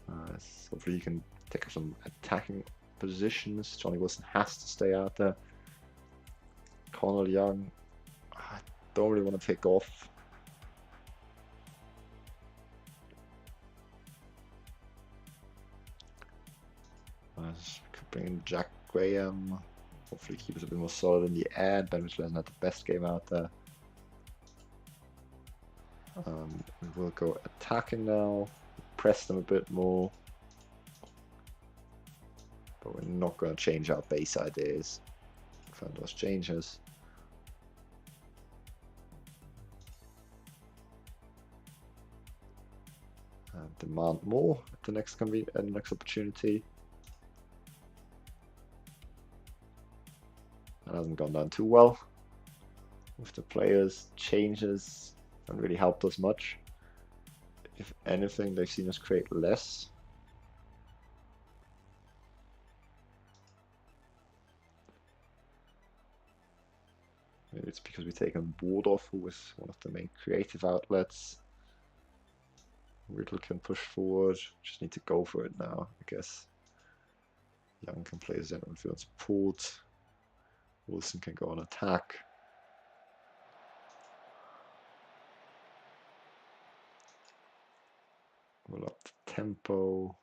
So hopefully he can take up some attacking positions. Johnny Wilson has to stay out there. Connell Young, I don't really want to take off. Could bring in Jack Graham. Hopefully keep us a bit more solid in the air. Ben Mitchell hasn't had the best game out there. We'll go attacking now. Press them a bit more. But we're not going to change our base ideas. Find those changes. Demand more at the next opportunity. That hasn't gone down too well. With the players, changes haven't really helped us much. If anything, they've seen us create less. Maybe it's because we've taken Ward off, who was one of the main creative outlets. Riddle can push forward, just need to go for it now, I guess. Young can play as anyone field support. Wilson can go on attack. We'll up the tempo.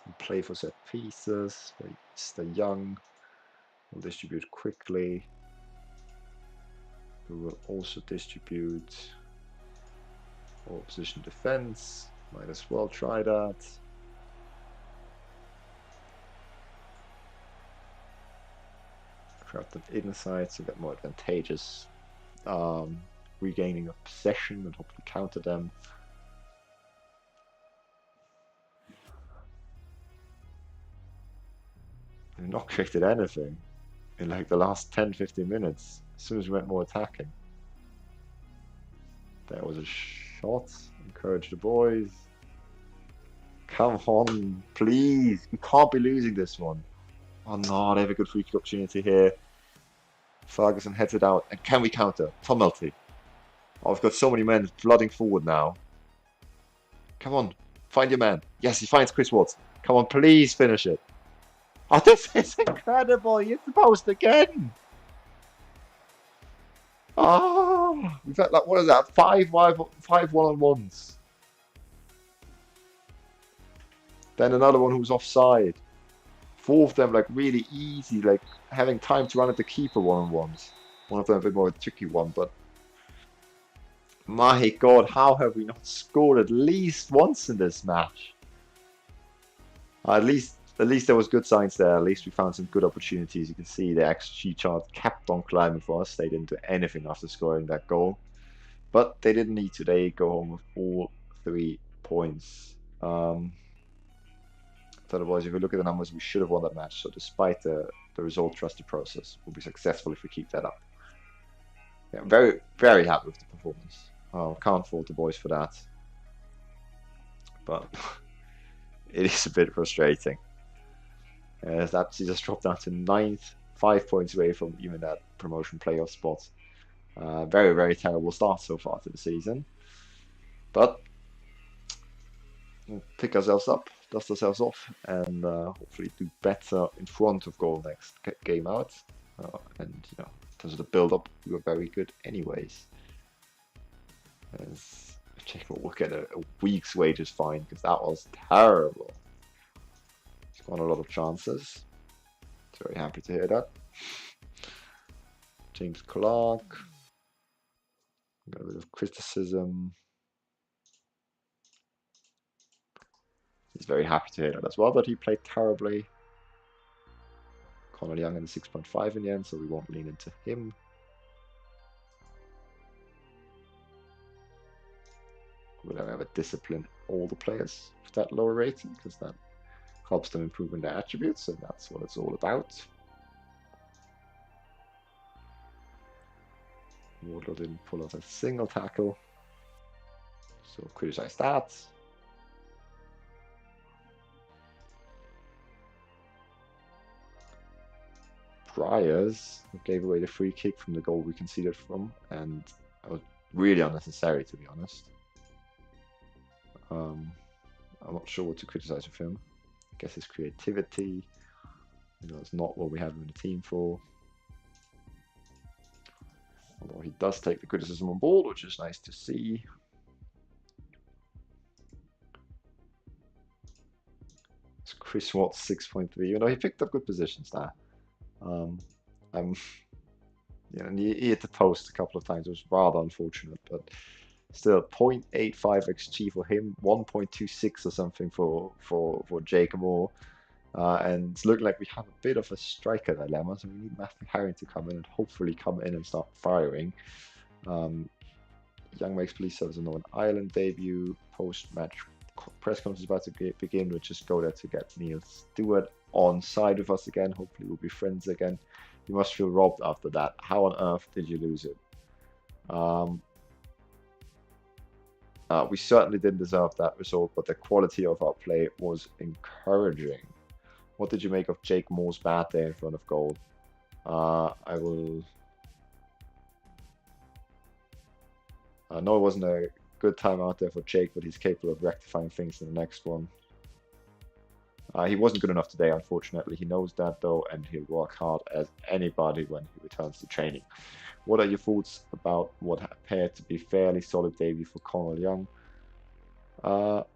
And play for set pieces. Mr. Young will distribute quickly. We will also distribute all position defense. Might as well try that. Crowd them inside to get more advantageous regaining of possession and hopefully counter them. We've not created anything in like the last 10-15 minutes. As soon as we went more attacking. There was a shot. Encourage the boys. Come on, please. We can't be losing this one. Oh no, they have a good free kick opportunity here. Ferguson heads it out. And can we counter? Tumulty. Oh, we've got so many men flooding forward now. Come on. Find your man. Yes, he finds Chris Watts. Come on, please finish it. Oh, this is incredible. He hit the post again. Oh, we've had like, what is that? Five one-on-ones. Then another one who's offside. 4 of them like really easy, like having time to run at the keeper one-on-ones. One of them a bit more of a tricky one, but my God, how have we not scored at least once in this match? At least there was good signs there. At least we found some good opportunities. You can see the XG chart kept on climbing for us. They didn't do anything after scoring that goal. But they didn't need to. They go home with all 3 points. Otherwise, if we look at the numbers, we should have won that match. So despite the result, trust the process. We'll be successful if we keep that up. Yeah, I'm very, very happy with the performance. Oh, can't fault the boys for that. But it is a bit frustrating. That sees us drop down to 9th, 5 points away from even that promotion playoff spot. Very, very terrible start so far to the season. But we'll pick ourselves up, dust ourselves off, and hopefully do better in front of goal next game out. And you know, in terms of the build-up, we were very good anyways. As Jake Moore will get a week's wages fine because that was terrible. He's got a lot of chances. Very happy to hear that. James Clark. Got a bit of criticism. He's very happy to hear that as well, but he played terribly. Connor Young in the 6.5 in the end, so we won't lean into him. We'll have a discipline all the players with that lower rating because that helps them improve in their attributes, and that's what it's all about. Wardlow didn't pull out a single tackle, so criticize that. Bryers gave away the free kick from the goal we conceded from, and that was really unnecessary, to be honest. I'm not sure what to criticize of him. I guess his creativity, it's not what we have him in the team for. Although he does take the criticism on board, which is nice to see. It's Chris Watts 6.3. He picked up good positions there. And he hit the post a couple of times. It was rather unfortunate, but still 0.85 XG for him, 1.26 or something for Jake Moore. And it's looking like we have a bit of a striker dilemma, so we need Matthew Herring to come in and hopefully come in and start firing. Young makes police service in Northern Ireland debut. Post-match press conference is about to begin. We'll just go there to get Neil Stewart on side with us again. Hopefully we'll be friends again. You must feel robbed after that. How on earth did you lose it? We certainly didn't deserve that result, but the quality of our play was encouraging. What did you make of Jake Moore's bad day in front of goal? I will... no, it wasn't a good time out there for Jake, but he's capable of rectifying things in the next one. He wasn't good enough today, unfortunately. He knows that, though, and he'll work hard as anybody when he returns to training. What are your thoughts about what appeared to be fairly solid debut for Connor Young? He'll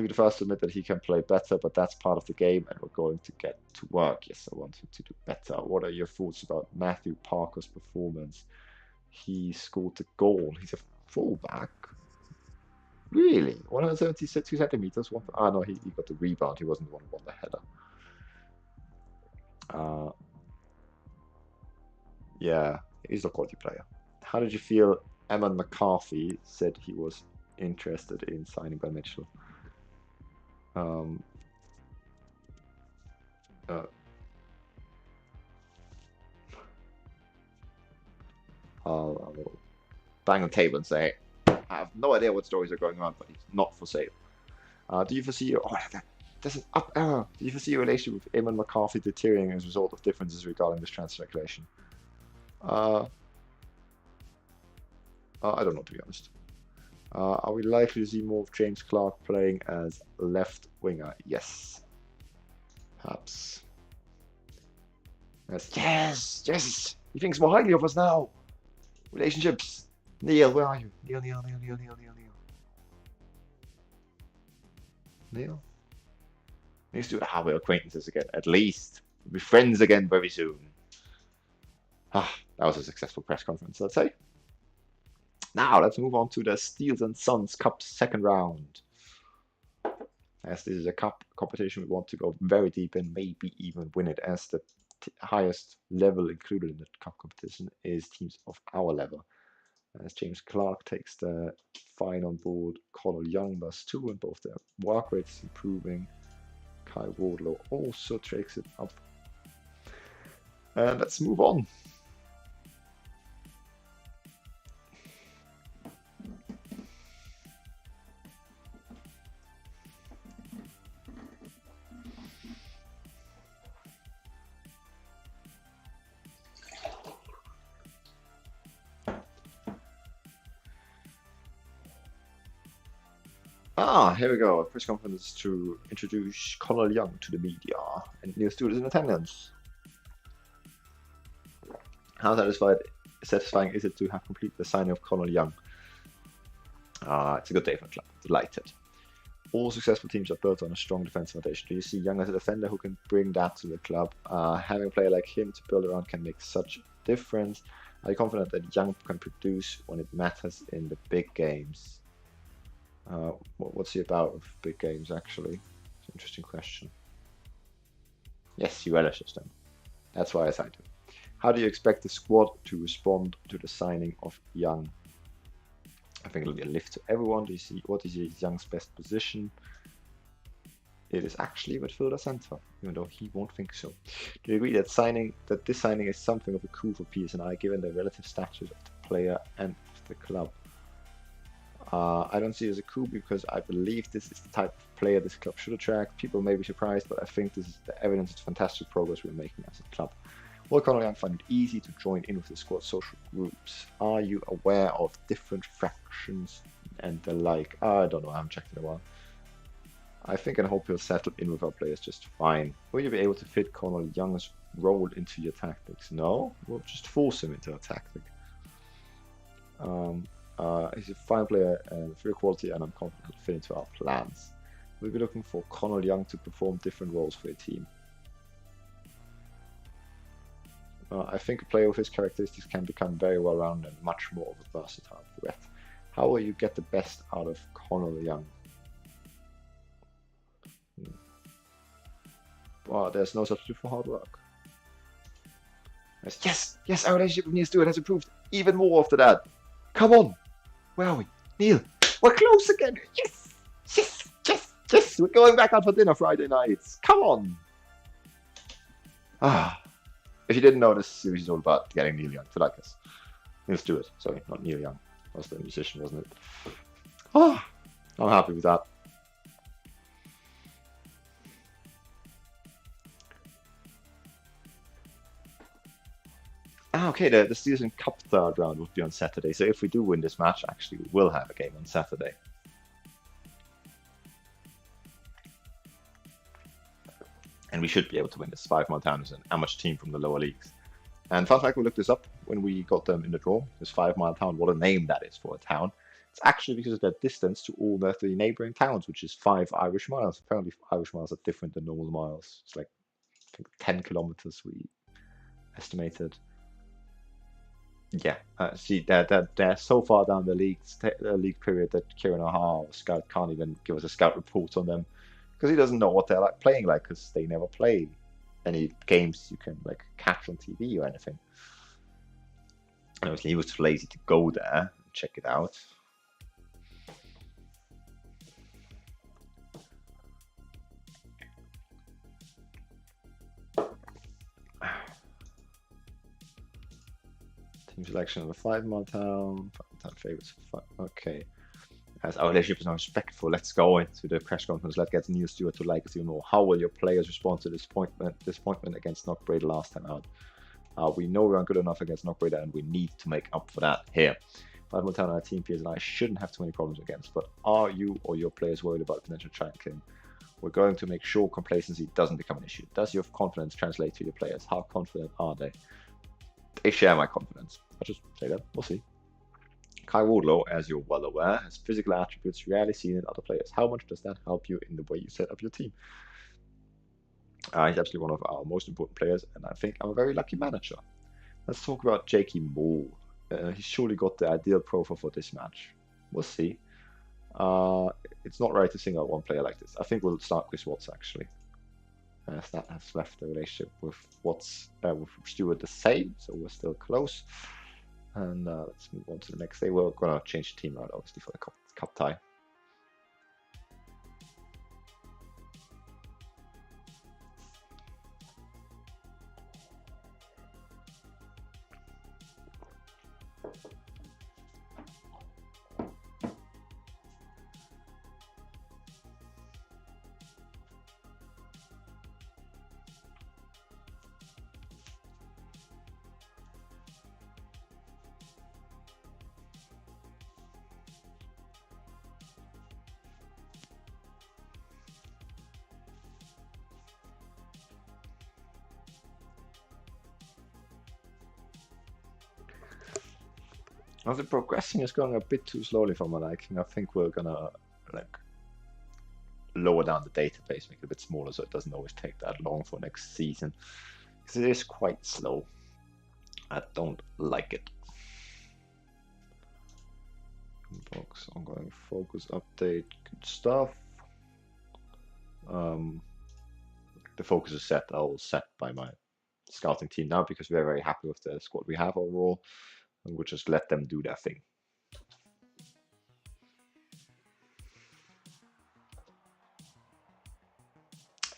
be the first to admit that he can play better, but that's part of the game, and we're going to get to work. Yes, I want him to do better. What are your thoughts about Matthew Parker's performance? He scored the goal. He's a fullback. Really? 172 centimeters? No, he got the rebound. He wasn't the one who won the header. Yeah, he's a quality player. How did you feel Eamon McCarthy said he was interested in signing by Mitchell? I'll bang on the table and say, I have no idea what stories are going on, but he's not for sale. Do you foresee there's an up error. Do you foresee a relationship with Eamon McCarthy deteriorating as a result of differences regarding this transfer speculation? I don't know, to be honest. Are we likely to see more of James Clark playing as left winger? Yes. Perhaps. Yes! He thinks more highly of us now. Relationships. Neil, where are you? Neil. Needs to have our acquaintances again, at least. We'll be friends again very soon. That was a successful press conference, let's say. Now, let's move on to the Steels and Sons Cup second round. As this is a cup competition, we want to go very deep in, maybe even win it, as the highest level included in the cup competition is teams of our level. As James Clark takes the fine on board, Connor Young does too, and both their work rates improving. Kai Wardlow also takes it up. And let's move on. Here we go. A press conference to introduce Connor Young to the media, and Neil Stewart is in attendance. How satisfying is it to have completed the signing of Connor Young? It's a good day for the club. Delighted. All successful teams are built on a strong defensive foundation. Do you see Young as a defender who can bring that to the club? Having a player like him to build around can make such a difference. Are you confident that Young can produce when it matters in the big games? What's he about with big games, actually? It's an interesting question. Yes, he relishes them. That's why I signed him. How do you expect the squad to respond to the signing of Young? I think it'll be a lift to everyone. Do you see what is Young's best position? It is actually midfielder center, even though he won't think so. Do you agree that this signing is something of a coup for P.S.N.I, given the relative status of the player and of the club? I don't see it as a coup because I believe this is the type of player this club should attract. People may be surprised, but I think this is the evidence of fantastic progress we're making as a club. Will Conor Young find it easy to join in with the squad social groups? Are you aware of different fractions and the like? I don't know, I haven't checked in a while. I think and hope he'll settle in with our players just fine. Will you be able to fit Conor Young's role into your tactics? No, we'll just force him into a tactic. He's a fine player and very quality, and I'm confident he'll fit into our plans. We'll be looking for Conor Young to perform different roles for a team. I think a player with his characteristics can become very well-rounded and much more of a versatile threat. How will you get the best out of Conor Young? Well, there's no substitute for hard work. Yes, our relationship with Neil Stewart has improved even more after that. Come on! Where are we? Neil, we're close again! Yes! We're going back out for dinner Friday nights. Come on! If you didn't know, this series is all about getting Neil Young to like us. Neil Stewart, sorry, not Neil Young. That was the musician, wasn't it? I'm happy with that. Okay, the season cup third round will be on Saturday. So if we do win this match, actually, we will have a game on Saturday. And we should be able to win this. 5 Mile Town is an amateur team from the lower leagues. And fun fact, we looked this up when we got them in the draw. This 5 Mile Town, what a name that is for a town. It's actually because of their distance to all the 3 neighboring towns, which is 5 Irish miles. Apparently, Irish miles are different than normal miles. It's like, I think, 10 kilometers we estimated. Yeah, see, they're so far down the league period that Kieran O'Hara, our scout, can't even give us a scout report on them because he doesn't know what they're like playing like because they never play any games you can like catch on TV or anything. And obviously, he was too lazy to go there and check it out. Team selection of the 5 Mile Town. 5 Mile Town favorites. Okay. As our relationship is now respectful, let's go into the press conference. Let's get Neil Stewart to like us even more. How will your players respond to disappointment against Knockbrader last time out? We know we aren't good enough against Knockbrader and we need to make up for that here. 5 Mile Town and our team P.S.N.I shouldn't have too many problems against, but are you or your players worried about potential chanting? We're going to make sure complacency doesn't become an issue. Does your confidence translate to your players? How confident are they? They share my confidence. I'll just say that. We'll see. Kai Wardlow, as you're well aware, has physical attributes rarely seen in other players. How much does that help you in the way you set up your team? He's absolutely one of our most important players, and I think I'm a very lucky manager. Let's talk about Jakey Moore. He's surely got the ideal profile for this match. We'll see. It's not right to single out one player like this. I think we'll start Chris Watts, actually. As that has left the relationship with Watts, with Stewart the same, so we're still close. And let's move on to the next day. We're going to change the team out, obviously, for the cup tie. Well, the progressing is going a bit too slowly for my liking. I think we're gonna like lower down the database, make it a bit smaller, so it doesn't always take that long for next season. Because it is quite slow. I don't like it. Box ongoing focus update, good stuff. The focus is set. All set by my scouting team now because we're very happy with the squad we have overall, and we'll just let them do their thing.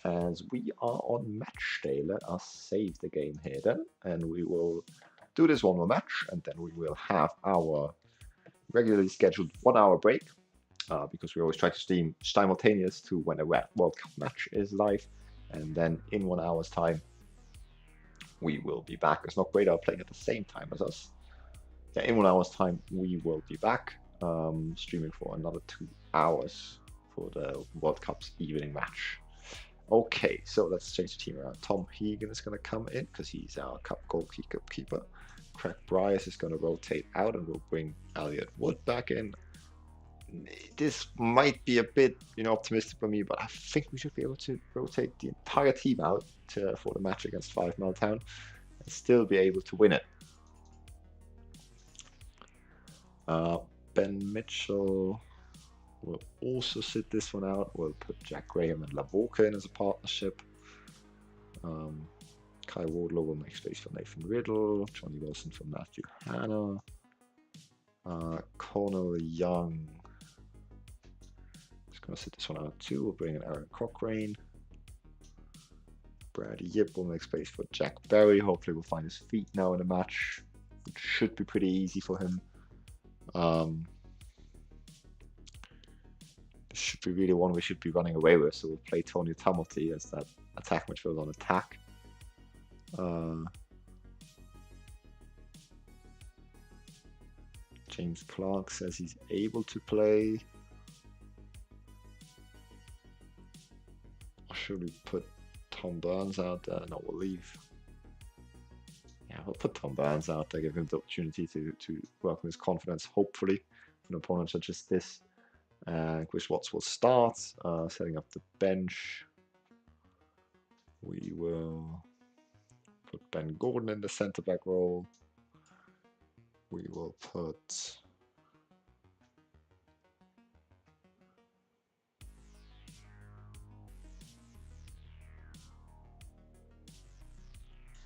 As we are on match day, let us save the game here then, and we will do this one more match, and then we will have our regularly scheduled 1 hour break, because we always try to stream simultaneous to when a World Cup match is live, and then in 1 hour's time we will be back. It's not great, playing at the same time as us. Yeah, in 1 hour's time we will be back, streaming for another 2 hours for the World Cup's evening match. Okay, so let's change the team around. Tom Hegan is going to come in because he's our cup goalkeeper. Craig Bryce is going to rotate out, and we'll bring Elliot Wood back in. This might be a bit, optimistic for me, but I think we should be able to rotate the entire team out for the match against 5 Meltown and still be able to win it. Ben Mitchell will also sit this one out. We'll put Jack Graham and Laboka in as a partnership. Kai Wardlow will make space for Nathan Riddle. Johnny Wilson for Matthew Hanna. Connell Young is going to sit this one out too. We'll bring in Aaron Cochrane. Brad Yip will make space for Jack Berry. Hopefully we'll find his feet now in the match, which should be pretty easy for him. This should be really one we should be running away with, so we'll play Tony Tumulty as that attack midfield on attack. James Clark says he's able to play. Or should we put Tom Burns out there? No, we'll leave. Yeah, we'll put Tom Burns out there, give him the opportunity to work on his confidence, hopefully, for an opponent such as this. Chris Watts will start, setting up the bench. We will put Ben Gordon in the centre back role. We will put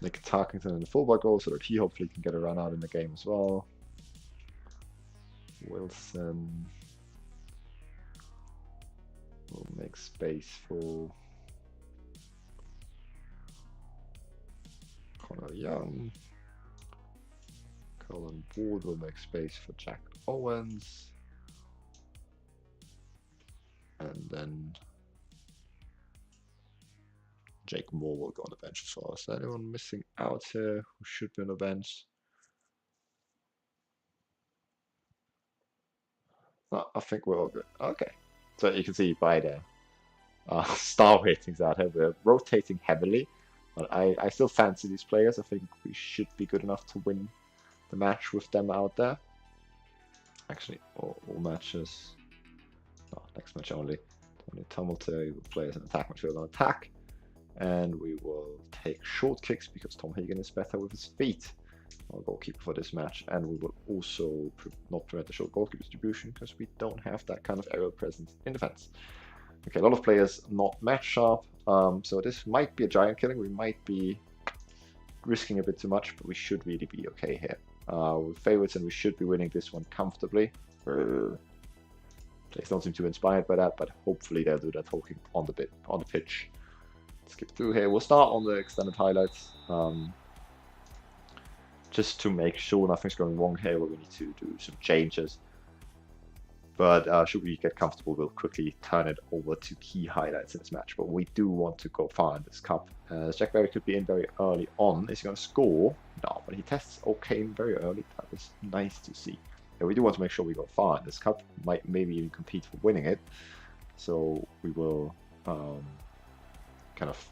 Nick Tarkington in the fullback role so that he hopefully can get a run out in the game as well. Wilson will make space for Connor Young. Colin Ward will make space for Jack Owens. And then Jake Moore will go on the bench as well. Is there anyone missing out here who should be on the bench? No, I think we're all good. Okay. So you can see by the star ratings out here, we're rotating heavily. But I still fancy these players. I think we should be good enough to win the match with them out there. Actually, all matches. No, next match only. Tony Tumulty will play as an attack midfield on attack. And we will take short kicks because Tom Hagen is better with his feet. Our goalkeeper for this match. And we will also not prevent the short goalkeeper distribution because we don't have that kind of aerial presence in defense. Okay, a lot of players not match sharp. So this might be a giant killing. We might be risking a bit too much, but we should really be okay here. We're favorites and we should be winning this one comfortably. Players don't seem too inspired by that, but hopefully they'll do that talking on the pitch. Skip through here. We'll start on the extended highlights. Just to make sure nothing's going wrong here where we need to do some changes. But should we get comfortable, we'll quickly turn it over to key highlights in this match. But we do want to go far in this cup. Jack Berry could be in very early on. Is he going to score? No, but he tests okay very early. That was nice to see. Yeah, we do want to make sure we go far in this cup. Might maybe even compete for winning it. So we will kind of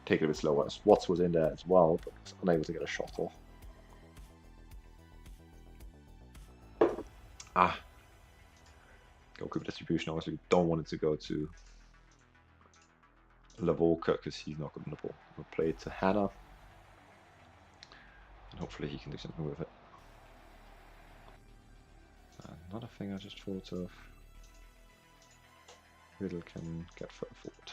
take it a bit slower. Watts was in there as well, but was unable to get a shot off. Ah, goalkeeper distribution. Obviously, we don't want it to go to Lavolka because he's not good on the ball. We'll play it to Hannah, and hopefully he can do something with it. Another thing I just thought of. Riddle can get further forward.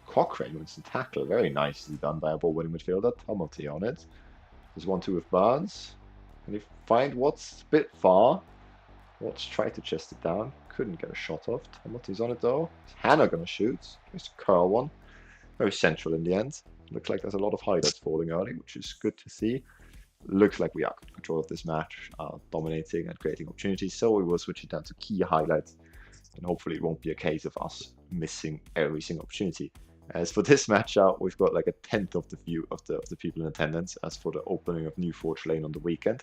Cochrane wins the tackle. Very nicely done by a ball-winning midfielder. Tumulty on it. There's 1-2 with Barnes. Can he find Watts a bit far? Watts tried to chest it down. Couldn't get a shot off. Tumulty's on it though. Is Hannah gonna shoot? Just curl one. Very central in the end. Looks like there's a lot of highlights falling early, which is good to see. Looks like we are in control of this match, dominating and creating opportunities. So we will switch it down to key highlights, and hopefully it won't be a case of us missing every single opportunity. As for this matchup, we've got like a tenth of the view of the people in attendance. As for the opening of New Forge Lane on the weekend,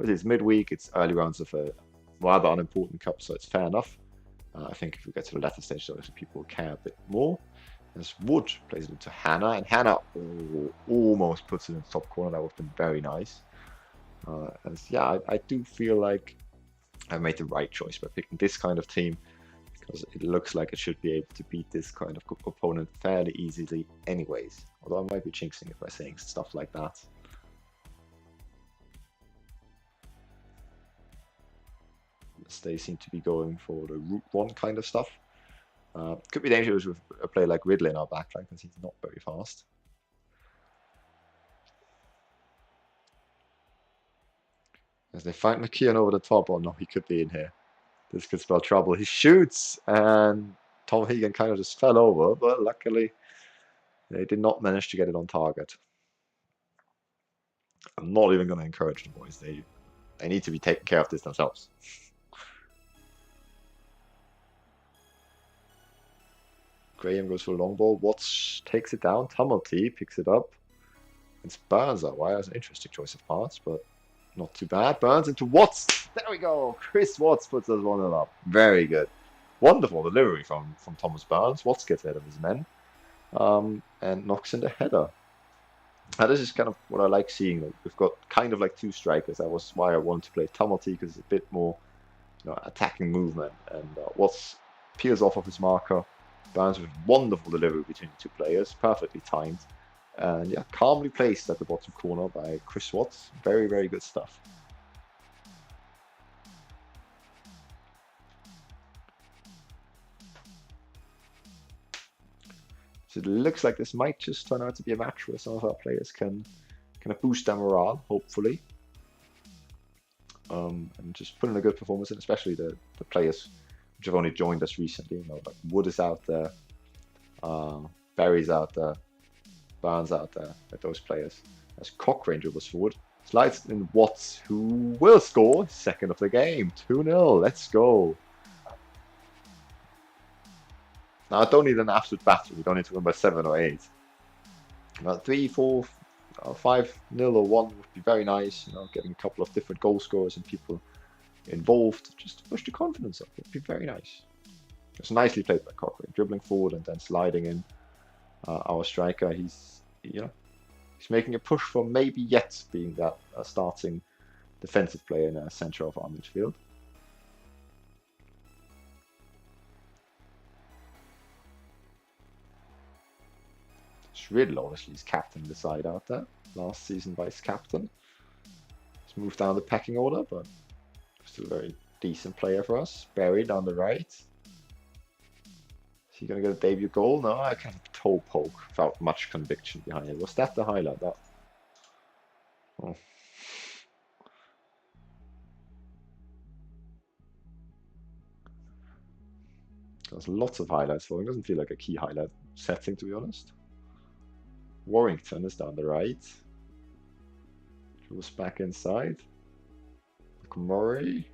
it's midweek. It's early rounds of a rather unimportant cup, so it's fair enough. I think if we get to the latter stage, though, people will care a bit more. As Wood plays it into Hannah, and Hannah almost puts it in the top corner. That would have been very nice. I do feel like I made the right choice by picking this kind of team, because it looks like it should be able to beat this kind of opponent fairly easily anyways. Although I might be jinxing it by saying stuff like that. They seem to be going for the Route 1 kind of stuff. Could be dangerous with a player like Ridley in our backline because he's not very fast. As they find McKeon over the top. Oh no, he could be in here. This could spell trouble. He shoots and Tom Hegan kind of just fell over, but luckily they did not manage to get it on target. I'm not even going to encourage the boys. They need to be taking care of this themselves. Graham goes for a long ball. Watts takes it down. Tumulty picks it up. It's Burns out wide. That's an interesting choice of pass, but not too bad. Burns into Watts. There we go. Chris Watts puts us 1-0 up. Very good. Wonderful delivery from Thomas Burns. Watts gets ahead of his men and knocks in the header. Now, this is kind of what I like seeing. We've got kind of like two strikers. That was why I wanted to play Tumulty, because it's a bit more attacking movement. And Watts peels off of his marker. Burns with wonderful delivery between the two players, perfectly timed, and yeah, calmly placed at the bottom corner by Chris Watts. Very, very good stuff. So it looks like this might just turn out to be a match where some of our players can kind of boost their morale, hopefully, and just put in a good performance, and especially the players which have only joined us recently. Like Wood is out there, Barry's out there, Barnes out there, like those players. As Cochrane dribbles forward, slides in Watts, who will score second of the game. 2-0, let's go. Now I don't need an absolute battle. We don't need to win by 7 or 8. About 3, 4, 5-0 or 1 would be very nice. Getting a couple of different goal scorers and people involved, just to push the confidence up. It'd be very nice. It's nicely played by Cochrane, dribbling forward and then sliding in. Our striker, he's making a push for maybe yet being that starting defensive player in the center of our midfield. Riddle obviously is captain the side out there. Last season vice captain. He's moved down the pecking order, but still a very decent player for us. Barry down the right. Is he going to get a debut goal? No, I kind of toe poke without much conviction behind it. Was that the highlight? That. Oh. There's lots of highlights for him. Doesn't feel like a key highlight setting, to be honest. Warrington is down the right. Goes back inside. Murray.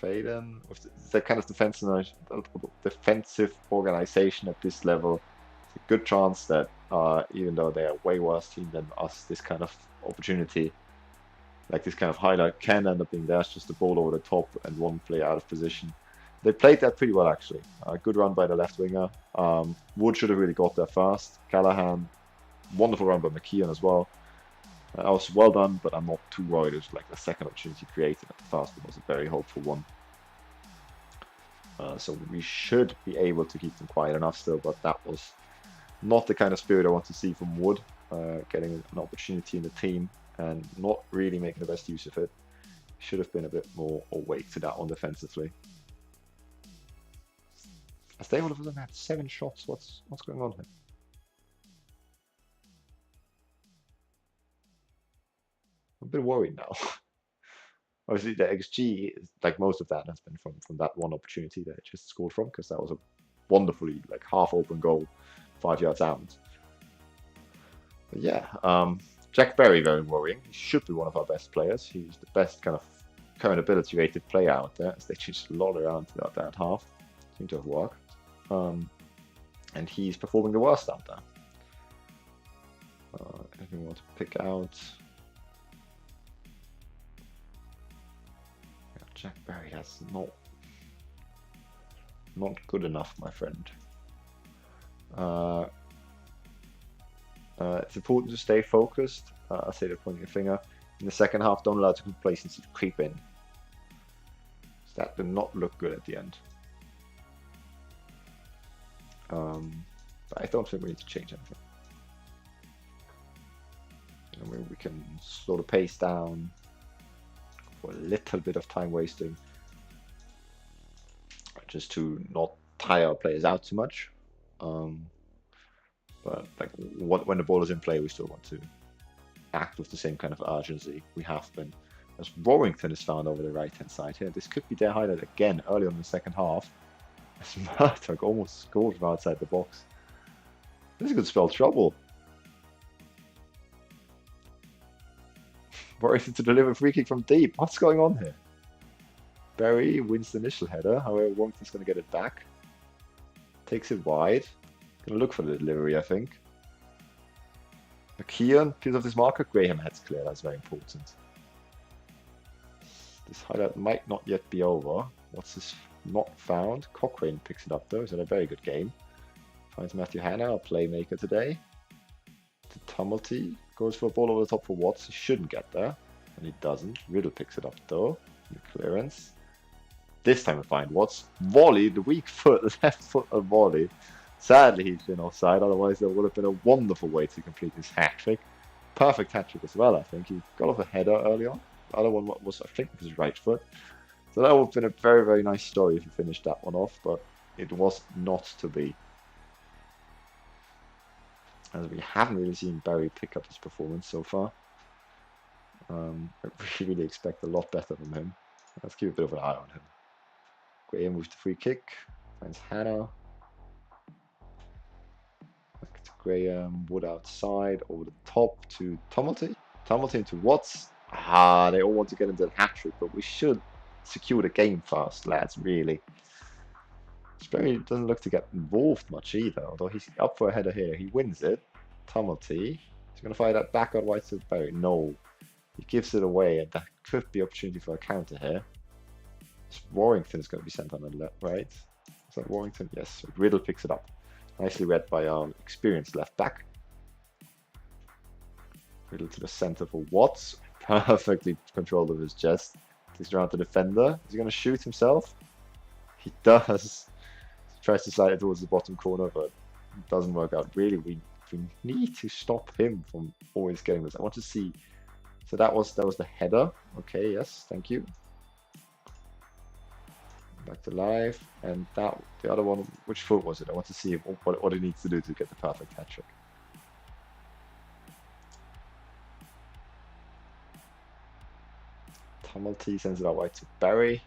Faden. With the kind of defensive organization at this level, it's a good chance that even though they are a way worse team than us, this kind of opportunity, like this kind of highlight, can end up being theirs. Just a ball over the top and one player out of position. They played that pretty well, actually. Good run by the left winger. Wood should have really got there fast. Callahan, wonderful run by McKeon as well. Also well done, but I'm not too worried. It was like the second opportunity created at the fast one was a very hopeful one. So we should be able to keep them quiet enough still, but that was not the kind of spirit I want to see from Wood. Getting an opportunity in the team and not really making the best use of it. Should have been a bit more awake to that one defensively. As they all of a sudden had 7 shots, what's going on here? I'm a bit worried now. Obviously, the XG, like most of that, has been from that one opportunity that I just scored from, because that was a wonderfully like half-open goal, 5 yards out. But yeah, Jack Berry, very worrying. He should be one of our best players. He's the best kind of current ability rated player out there, as they changed a lot around that half. Seemed to have worked. And he's performing the worst out there. Anything we want to pick out? Yeah, Jack Berry, that's not good enough, my friend. It's important to stay focused. I say that pointing a finger. In the second half, don't allow complacency to creep in. So that did not look good at the end. But I don't think we need to change anything. I mean, we can slow the pace down for a little bit of time wasting, just to not tire our players out too much. But like when the ball is in play, we still want to act with the same kind of urgency we have been. As Warrington is found over the right-hand side here, this could be their highlight again early on in the second half. As Murdoch almost scored from outside the box. This could spell trouble. Warrington to deliver a free kick from deep. What's going on here? Berry wins the initial header. However, Warrington's going to get it back. Takes it wide. Going to look for the delivery, I think. McKeon peels off this marker. Graham heads clear. That's very important. This highlight might not yet be over. What's this? Not found. Cochrane picks it up though. He's had a very good game. Finds Matthew Hanna, our playmaker today. To Tumulty. Goes for a ball over the top for Watts. He shouldn't get there. And he doesn't. Riddle picks it up though. The clearance. This time we find Watts. Volley, the weak foot, left foot of volley. Sadly he's been offside, otherwise there would have been a wonderful way to complete his hat-trick. Perfect hat-trick as well, I think. He got off a header early on. The other one was, I think, with his right foot. So that would have been a very, very nice story if he finished that one off, but it was not to be. As we haven't really seen Barry pick up his performance so far. I really expect a lot better from him. Let's keep a bit of an eye on him. Graham with the free kick. Finds Hannah. Back to Graham. Wood outside. Over the top to Tumulty. Tumulty into Watts. They all want to get into the hat-trick, but we should secure the game first, lads, really. Sperry doesn't look to get involved much either, although he's up for a header here. He wins it. Tumulty. He's going to fire that back on right to Barry. No. He gives it away, and that could be opportunity for a counter here. Warrington is going to be sent on the left, right? Is that Warrington? Yes. Riddle picks it up. Nicely read by our experienced left back. Riddle to the center for Watts. Perfectly controlled of his chest. Takes around the defender. Is he going to shoot himself? He does. He tries to slide it towards the bottom corner, but it doesn't work out. Really, we need to stop him from always getting this. I want to see. So that was the header. Okay, yes, thank you. Back to life, and that the other one. Which foot was it? I want to see what he needs to do to get the perfect hat trick. Tumulty sends it out wide to Barry,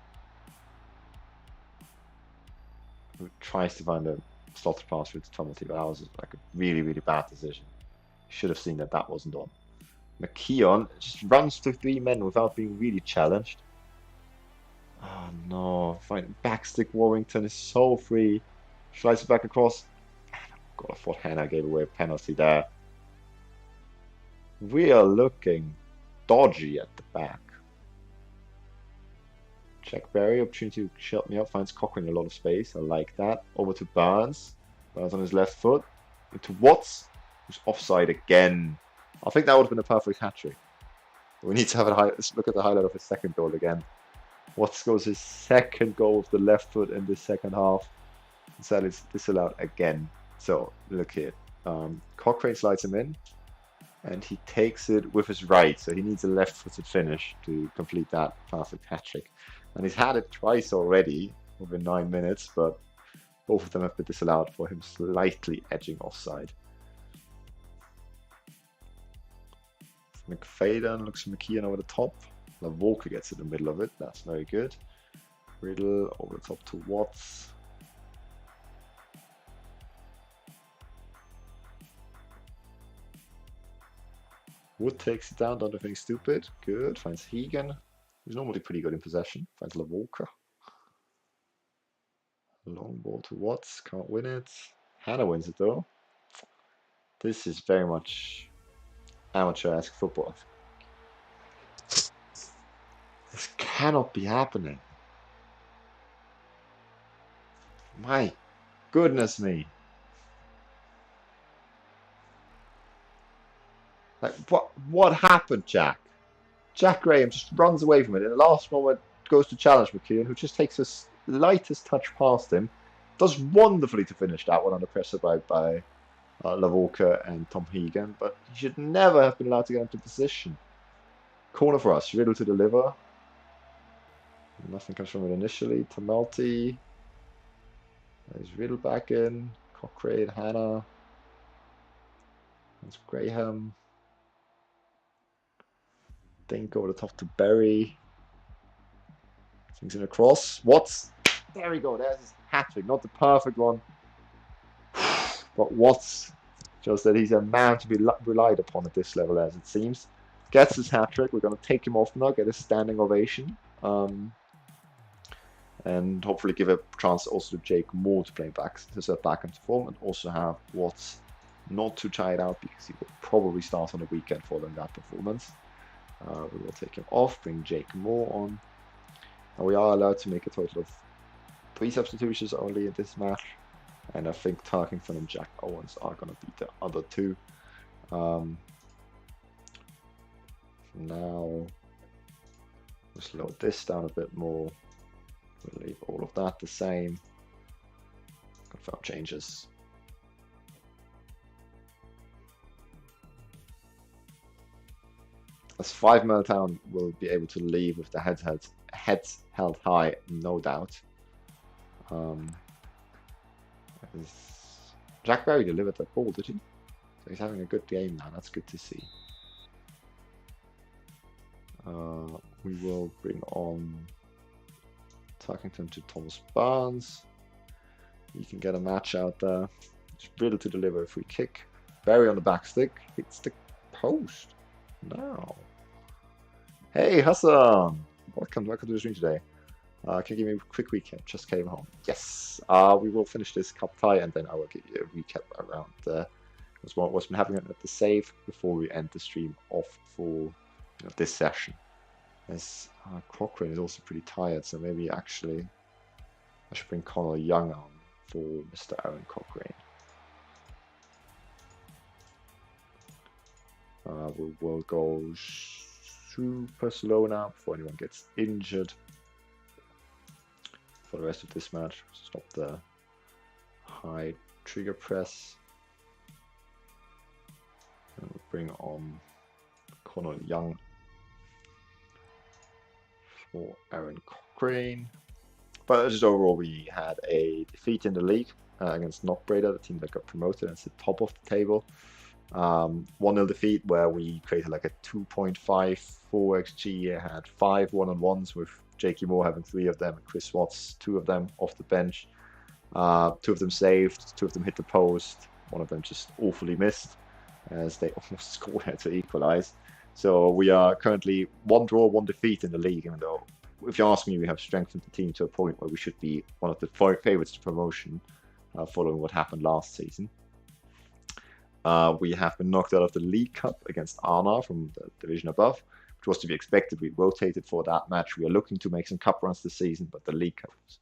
who tries to find a slotted pass through to Tumulty, but that was like a really, really bad decision. Should have seen that wasn't on. McKeon just runs through 3 men without being really challenged. Oh no, fine. Backstick Warrington is so free. Slides it back across. God, I thought Hannah gave away a penalty there. We are looking dodgy at the back. Jack Berry, opportunity to shut me up, finds Cochrane a lot of space. I like that. Over to Burns. Burns on his left foot. Into Watts, who's offside again. I think that would have been a perfect hat-trick. We need to have let's look at the highlight of his second goal again. Watts scores his second goal with the left foot in the second half. Instead, it's disallowed again. So, look here. Cochrane slides him in, and he takes it with his right. So he needs a left-footed finish to complete that perfect hat-trick. And he's had it twice already within 9 minutes, but both of them have been disallowed for him slightly edging offside. McFadden looks for McKeon over the top. Walker gets in the middle of it. That's very good. Riddle over the top to Watts. Wood takes it down, don't do anything stupid. Good. Finds Hegan, who's normally pretty good in possession. Finds Walker. Long ball to Watts, can't win it. Hannah wins it though. This is very much amateur-esque football. This cannot be happening. My goodness me. Like, what happened, Jack? Jack Graham just runs away from it. In the last moment, goes to challenge McKeon, who just takes his lightest touch past him. Does wonderfully to finish that one under pressure by Lavorka and Tom Hegan, but he should never have been allowed to get into position. Corner for us. Riddle to deliver. Nothing comes from it initially. Tamalti. There's Riddle back in. Cochrane, Hannah. There's Graham. Dink over the top to Berry. Things in across. Watts. There we go. There's his hat-trick. Not the perfect one. But Watts shows that he's a man to be relied upon at this level, as it seems. Gets his hat-trick. We're going to take him off now. Get a standing ovation. And hopefully give a chance also to Jake Moore to play back into form. And also have Watts not too tired out because he will probably start on the weekend following that performance. We will take him off, bring Jake Moore on. And we are allowed to make a total of 3 substitutions only in this match. And I think Tarkington and Jack Owens are going to be the other 2. Now, let's load this down a bit more. We'll leave all of that the same. Confirm changes. As 5 Meltdown will be able to leave with the heads held high, no doubt. Jack Berry delivered that ball, did he? So he's having a good game now. That's good to see. We will bring on Tarkington to Thomas Barnes. He can get a match out there. It's Riddle to deliver a free kick. Berry on the back stick. Hits the post. No. Hey Hassan! Welcome to the stream today. Can you give me a quick recap? Just came home. Yes. We will finish this cup tie and then I will give you a recap around what's been happening at the save before we end the stream off for this session. As Cochrane is also pretty tired, so maybe actually I should bring Connor Young on for Mr. Aaron Cochrane. We will go super slow now before anyone gets injured for the rest of this match. Stop the high trigger press. And we'll bring on Connor Young for Aaron Cochrane. But just overall, we had a defeat in the league against Knockbrader, the team that got promoted and is the top of the table. 1-0 defeat where we created like a 2.54 XG, had 5 one-on-ones with Jakey Moore having 3 of them and Chris Watts 2 of them off the bench. 2 of them saved, 2 of them hit the post, 1 of them just awfully missed as they almost scored here to equalize. So we are currently 1 draw, 1 defeat in the league, even though if you ask me, we have strengthened the team to a point where we should be one of the favourites to promotion following what happened last season. We have been knocked out of the League Cup against Arna from the division above. which was to be expected. We rotated for that match. We are looking to make some cup runs this season, but the League Cup was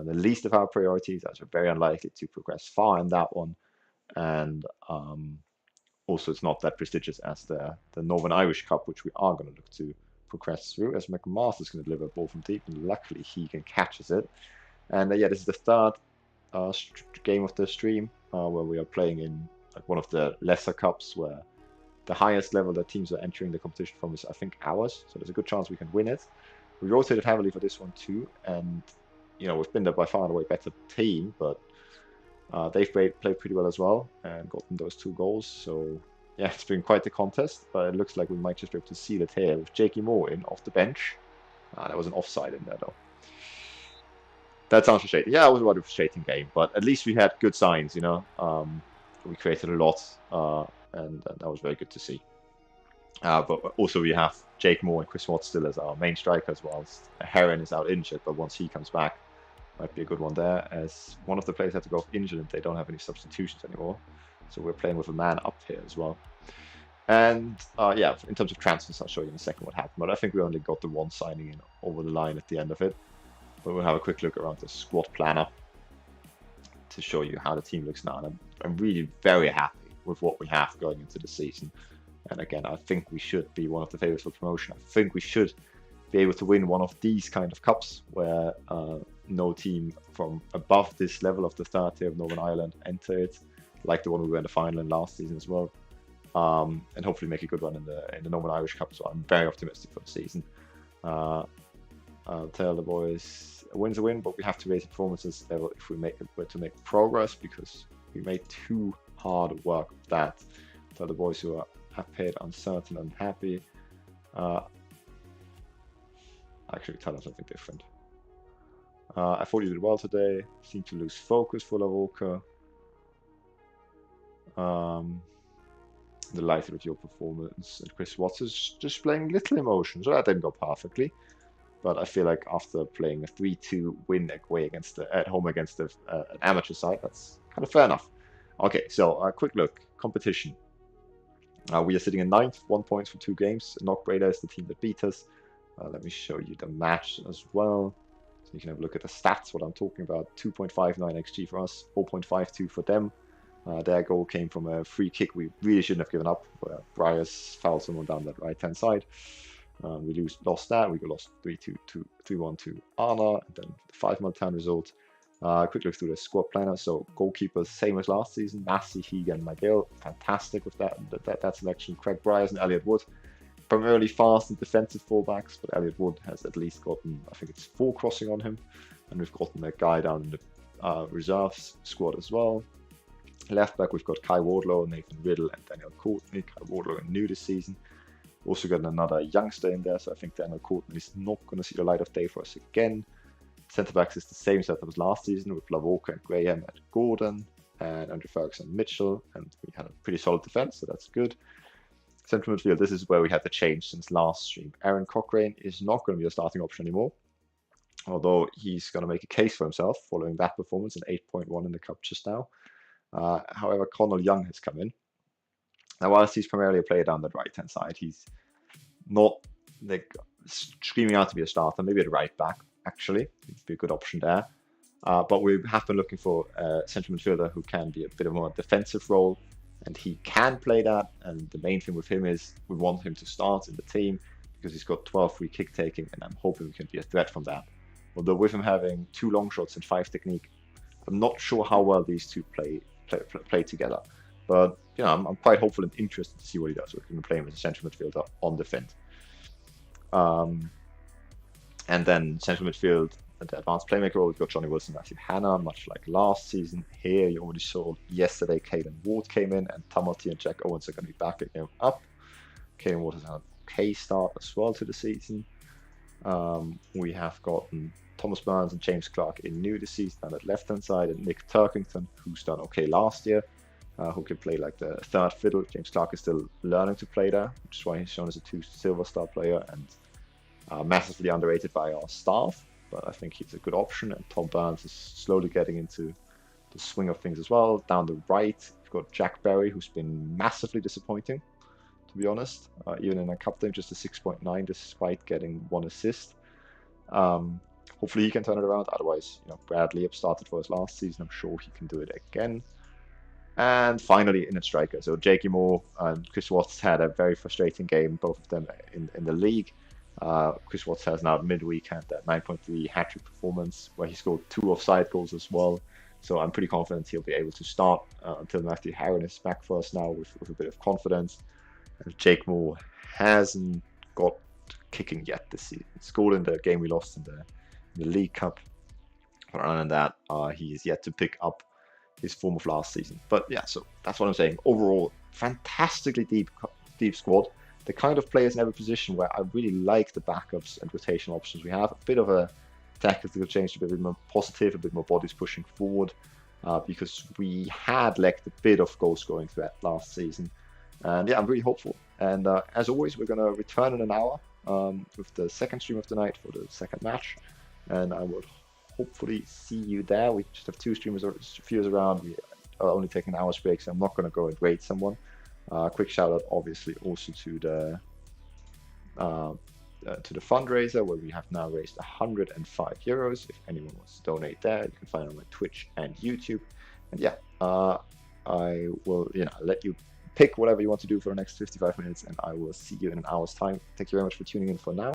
the least of our priorities, as we're very unlikely to progress far in that one. And also, it's not that prestigious as the Northern Irish Cup, which we are going to look to progress through, as McMaster's going to deliver a ball from deep, and luckily Hegan catches it. And yeah, this is the third game of the stream where we are playing in like one of the lesser cups, where the highest level that teams are entering the competition from is, I think, ours. So there's a good chance we can win it. We rotated heavily for this one too, and you know, we've been the by far and away better team, but they've played pretty well as well and gotten those 2 goals. So yeah, it's been quite the contest, but it looks like we might just be able to seal it here with Jakey Moore in off the bench. There was an offside in there though. That sounds frustrating. Yeah, it was a rather frustrating game, but at least we had good signs, you know. We created a lot, and that was very good to see. But also we have Jake Moore and Chris Watts still as our main strikers, whilst Heron is out injured, but once he comes back, might be a good one there, as one of the players had to go off injured and they don't have any substitutions anymore. So we're playing with a man up here as well. And yeah, in terms of transfers, I'll show you in a second what happened, but I think we only got the one signing in over the line at the end of it. But we'll have a quick look around the squad planner to show you how the team looks now. And I'm really very happy with what we have going into the season. And again, I think we should be one of the favourites for promotion. I think we should be able to win one of these kind of cups where no team from above this level of the third tier of Northern Ireland enter it, like the one we were in the final in last season as well. And hopefully make a good run in the Northern Irish Cup. So I'm very optimistic for the season. I'll tell the boys a win's a win, but we have to raise the performances level if we were to make progress, because we made too hard work of that. Tell the boys who have paid uncertain and unhappy. Actually, tell them something different. I thought you did well today. Seemed to lose focus for Lavolka. Delighted with your performance. And Chris Watts is displaying little emotion, so that didn't go perfectly. But I feel like after playing a 3-2 win away at home against an amateur side, that's kind of fair enough. Okay, so a quick look. Competition. We are sitting in 9th, 1 point for 2 games. Knockbrader is the team that beat us. Let me show you the match as well. So you can have a look at the stats, what I'm talking about. 2.59 XG for us, 4.52 for them. Their goal came from a free kick we really shouldn't have given up, where Briars fouled someone down that right-hand side. We lost that. We got lost 3-1 to Arna, and then the 5-0 result. Quick look through the squad planner. So goalkeepers, same as last season. Massey, Hegan, McGill, fantastic with that selection. Craig Briars and Elliot Wood, primarily fast and defensive fullbacks, but Elliot Wood has at least gotten, I think it's 4 crossing on him, and we've gotten a guy down in the reserves squad as well. Left back, we've got Kai Wardlow, Nathan Riddle, and Daniel Courtney. Kai Wardlow new this season. Also got another youngster in there, so I think Daniel Courtney is not going to see the light of day for us again. Centre backs is the same setup as last season, with Lavolka and Graham at Gordon, and Andrew Ferguson and Mitchell, and we had a pretty solid defence, so that's good. Central midfield, this is where we had the change since last stream. Aaron Cochrane is not going to be a starting option anymore, although he's going to make a case for himself following that performance, an 8.1 in the cup just now. However, Connell Young has come in. Now, whilst he's primarily a player down the right-hand side, he's not like screaming out to be a starter. Maybe at right back, actually, would be a good option there. But we have been looking for a central midfielder who can be a bit of a more defensive role, and he can play that. And the main thing with him is we want him to start in the team because he's got 12 free kick taking, and I'm hoping we can be a threat from that. Although with him having 2 long shots and 5 technique, I'm not sure how well these two play together. But you know, I'm quite hopeful and interested to see what he does. We're going to play him as a central midfielder on defense. And then central midfield, the advanced playmaker role, we've got Johnny Wilson, Matthew Hanna, much like last season. Here, you already saw yesterday, Caden Ward came in, and Tamati and Jack Owens are going to be back again up. Caden Ward has had an okay start as well to the season. We have gotten Thomas Burns and James Clark in new this season on that left-hand side, and Nick Turkington, who's done okay last year, who can play like the third fiddle. James Clark is still learning to play there, which is why he's shown as a 2 silver star player and massively underrated by our staff, but I think he's a good option. And Tom Burns is slowly getting into the swing of things as well. Down the right, we've got Jack Berry, who's been massively disappointing, to be honest. Even in a cup game, just a 6.9 despite getting 1 assist. Hopefully he can turn it around. Otherwise, Bradley started for us last season. I'm sure he can do it again. And finally, in a striker. So Jakey Moore and Chris Watts had a very frustrating game, both of them in the league. Chris Watts has now midweek had that 9.3 hat-trick performance where he scored 2 offside goals as well. So I'm pretty confident he'll be able to start until Matthew Harron is back for us now with a bit of confidence. And Jake Moore hasn't got kicking yet this season. He scored in the game we lost in the League Cup. But other than that, he is yet to pick up his form of last season. But yeah, so that's what I'm saying. Overall, fantastically deep squad. The kind of players in every position where I really like the backups and rotational options we have. A bit of a tactical change to be a bit more positive, a bit more bodies pushing forward, because we had lacked a bit of goal scoring threat last season. And yeah, I'm really hopeful. And as always, we're going to return in an hour with the second stream of the night for the second match. And I will hopefully see you there. We just have 2 streamers or viewers around. We are only taking an hour's break, so I'm not going to go and rate someone. Quick shout out, obviously, also to the fundraiser where we have now raised €105. If anyone wants to donate there, you can find it on my Twitch and YouTube. And yeah, I will let you pick whatever you want to do for the next 55 minutes, and I will see you in an hour's time. Thank you very much for tuning in for now.